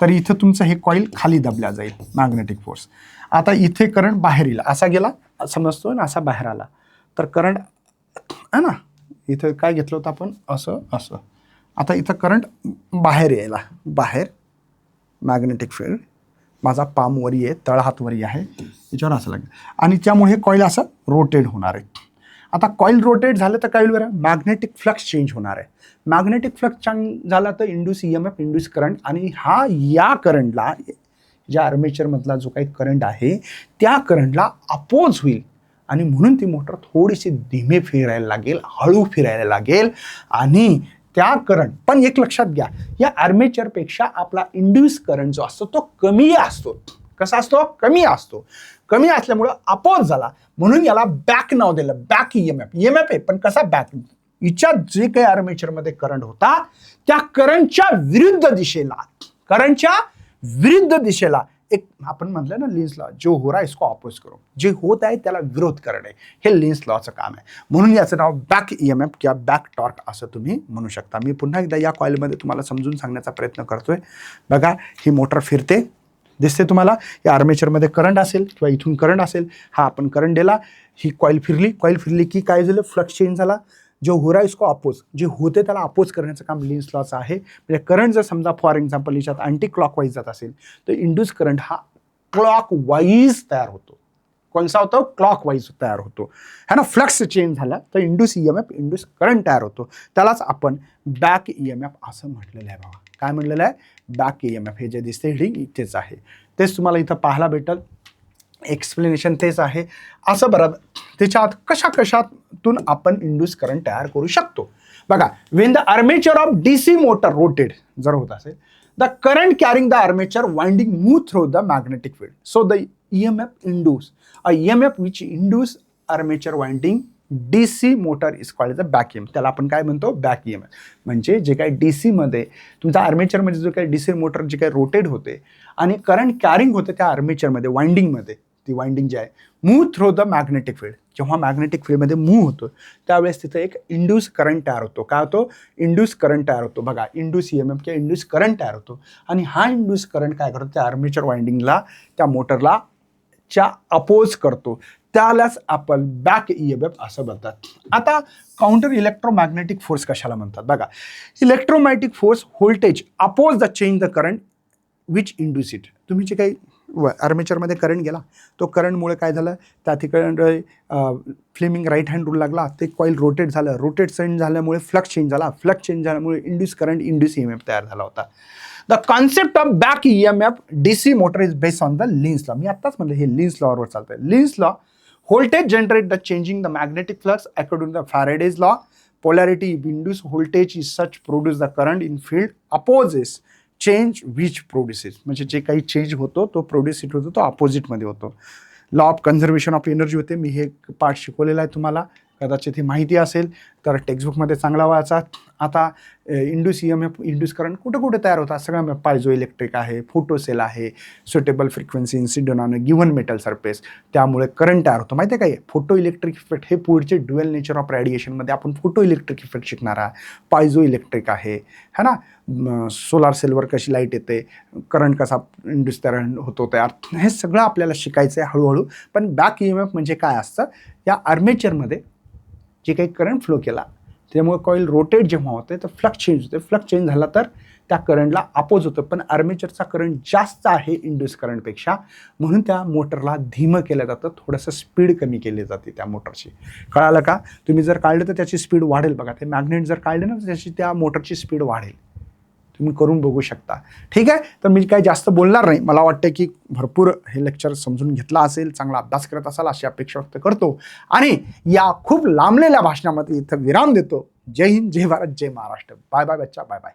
तर इथं तुमचं हे कॉईल खाली दबल्या जाईल मॅग्नेटिक फोर्स. आता इथे करंट बाहेर येईल, असा गेला समजतो ना, असा बाहेर आला तर करंट आहे ना, इथं काय घेतलं होतं आपण असं, आता इथं करंट बाहेर यायला, बाहेर मॅग्नेटिक फील्ड माझा पाम वरी आहे, तळहात वरी आहे, याच्यावर असं लागेल आणि त्यामुळे हे कॉईल असं रोटेट होणार आहे. आता कॉईल रोटेट झालं तर काय होईल बरं, मॅग्नेटिक फ्लक्स चेंज होणार आहे. मॅग्नेटिक फ्लक्स चेंज झाला तर इंड्यूस EMF, इंड्यूस करंट, आणि हा या करंटला, ज्या आर्मेचरमधला जो काही करंट आहे त्या करंटला अपोज होईल आणि म्हणून ती मोटर थोडीशी धीमे फिरायला लागेल, हळू फिरायला लागेल. आणि त्या करंट पण एक लक्षात घ्या, या आर्मेचरपेक्षा आपला इंड्यूस करंट जो असतो तो कमी असतो. कसा असतो, कमी असतो. कमी असल्यामुळं अपोज झाला म्हणून याला बॅक नाव दिलं, बॅक EMF आहे, पण कसा बॅक, हिच्या जे काही आर्मेचरमध्ये करंट होता त्या करंटच्या विरुद्ध दिशेला एक आपण म्हटलं ना लिन्स लॉ, जो हो रहा है इसको अपोज करो, जे होत आहे त्याला विरोध करणे, हे लिन्स लॉचं काम आहे. म्हणून याचं नाव बॅक EMF किंवा बॅक टॉर्क असं तुम्ही म्हणू शकता. मी पुन्हा एकदा या कॉईलमध्ये तुम्हाला समजून सांगण्याचा प्रयत्न करतोय. बघा ही मोटर फिरते, दिसते तुम्हाला, या आर्मेचरमध्ये करंट असेल किंवा इथून करंट असेल, हा आपण करंट दिला, ही कॉईल फिरली की काय झालं, फ्लक्स चेंज झाला, जो हो रहा है इसको अपोज, जे होते त्याला अपोज करण्याचं काम लिन्स लॉचं आहे. म्हणजे करंट जर समजा फॉर एक्झाम्पल याच्यात अँटी क्लॉकवाईज जात असेल तर इंड्यूस करंट हा क्लॉकवाईज तयार होतो. कोणसा होतो, क्लॉकवाईज तयार होतो है ना. फ्लक्स चेंज झाला तर इंड्यूस EMF, इंड्यूस करंट तयार होतो, त्यालाच आपण बॅक EMF असं म्हटलेलं आहे. बाबा काय म्हटलेलं आहे, बॅक EMF. हे जे दिसते हेडिंग इथेच आहे, तेच तुम्हाला इथं पाहायला भेटल, एक्सप्लेनेशन तेच आहे. असं बरं त्याच्यात कशातून आपण इंड्यूस करंट तयार करू शकतो. बघा, when the armature of DC motor rotated जर होत असेल, the current carrying the armature winding move through the magnetic field. So the EMF induce a EMF which induce armature winding DC motor is called the back EMF. त्याला आपण काय म्हणतो, बॅक EMF. म्हणजे जे काही DC मध्ये तुमचा आर्मेचरमध्ये जो काही DC मोटर जे काही रोटेट होते आणि करंट कॅरिंग होते त्या आर्मेचरमध्ये वाइंडिंगमध्ये, ती वाइंडिंग जी आहे move through the magnetic field. जेव्हा मॅग्नेटिक फील्डमध्ये मूव्ह होतो त्यावेळेस तिथे एक इंड्यूस करंट तयार होतो. काय होतो, इंड्यूस करंट तयार होतो. बघा, इंड्यूस EMF किंवा इंड्यूस करंट तयार होतो आणि हा इंड्यूस करंट काय करतो, त्या आर्मेचर वाइंडिंगला, त्या मोटरला च्या अपोज करतो. त्यालाच आपण बॅक EMF असं म्हणतात. आता काउंटर इलेक्ट्रोमॅग्नेटिक फोर्स कशाला म्हणतात बघा. Electromagnetic force voltage oppose the change the current which induce it. तुम्ही जे काही आर्मेचरमध्ये करंट गेला, तो करंटमुळे काय झालं, त्या ठिकाणी फ्लेमिंग राईट हँड रूल लागला, ते कॉईल रोटेट झालं, रोटेट चेंज झाल्यामुळे फ्लक्स चेंज झाला, फ्लक्स चेंज झाल्यामुळे इंड्यूस करंट, इंड्यूस EMF तयार झाला होता. The concept of back EMF DC motor is based on the Lenz's law. मी आत्ताच म्हणलं हे लिन्स लॉवर चालतंय. Lenz's law, voltage generate the changing the magnetic flux according to the Faraday's law. Polarity induce voltage is such produce the current in field opposes change which produces. म्हणजे जे काही चेंज होतो तो प्रोड्यूस इट होतो, तो अपोजिटमध्ये होतो. Law of conservation of energy होते. मी हे पार्ट शिकवलेला आहे तुम्हाला, कदाचित ही माहिती असेल तर टेक्स्टबुकमध्ये चांगला वाचा. आता इंड्यूस EMF, इंड्यूस करंट कुठे कुठे तयार होतात सगळं. पायझो इलेक्ट्रिक आहे, फोटोसेल आहे, suitable frequency incident on a given metal surface, त्यामुळे करंट तयार होतो. माहिती आहे काय, फोटो इलेक्ट्रिक इफेक्ट हे पुढचे ड्युअल नेचर ऑफ रेडिएशनमध्ये आपण फोटो इलेक्ट्रिक इफेक्ट शिकणार आहे. पायझो इलेक्ट्रिक आहे है ना, सोलार सेलवर कशी लाईट येते, करंट कसा इंड्यूस तयार होतो तयार, हे सगळं आपल्याला शिकायचं आहे हळूहळू. पण बॅक EMF म्हणजे काय असतं, या आर्मेचरमध्ये जे काही करंट फ्लो केला त्यामुळे कॉईल रोटेट जेव्हा होते तर फ्लक्स चेंज होते. फ्लक्स चेंज झाला तर त्या करंटला अपोज होतं. पण आर्मेचरचा करंट जास्त आहे इंड्यूस करंटपेक्षा, म्हणून त्या मोटरला धीमं केलं जातं, थोडंसं स्पीड कमी केली जाते त्या मोटरची. कळालं का, तुम्ही जर काढलं तर त्याची स्पीड वाढेल. बघा, ते मॅग्नेट जर काढले ना तर त्याची त्या मोटरची स्पीड वाढेल. तुम्ही करून बघू शकता. ठीक आहे, तर मी काही जास्त बोलणार नाही. मला वाटतं की भरपूर हे लेक्चर समजून घेतला असेल, चांगला अभ्यास करत असाल अशी अपेक्षा व्यक्त करतो आणि या खूप लांबलेल्या भाषणामध्ये इथं विराम देतो. जय हिंद, जय भारत, जय महाराष्ट्र. बाय बाय बच्चा, बाय बाय.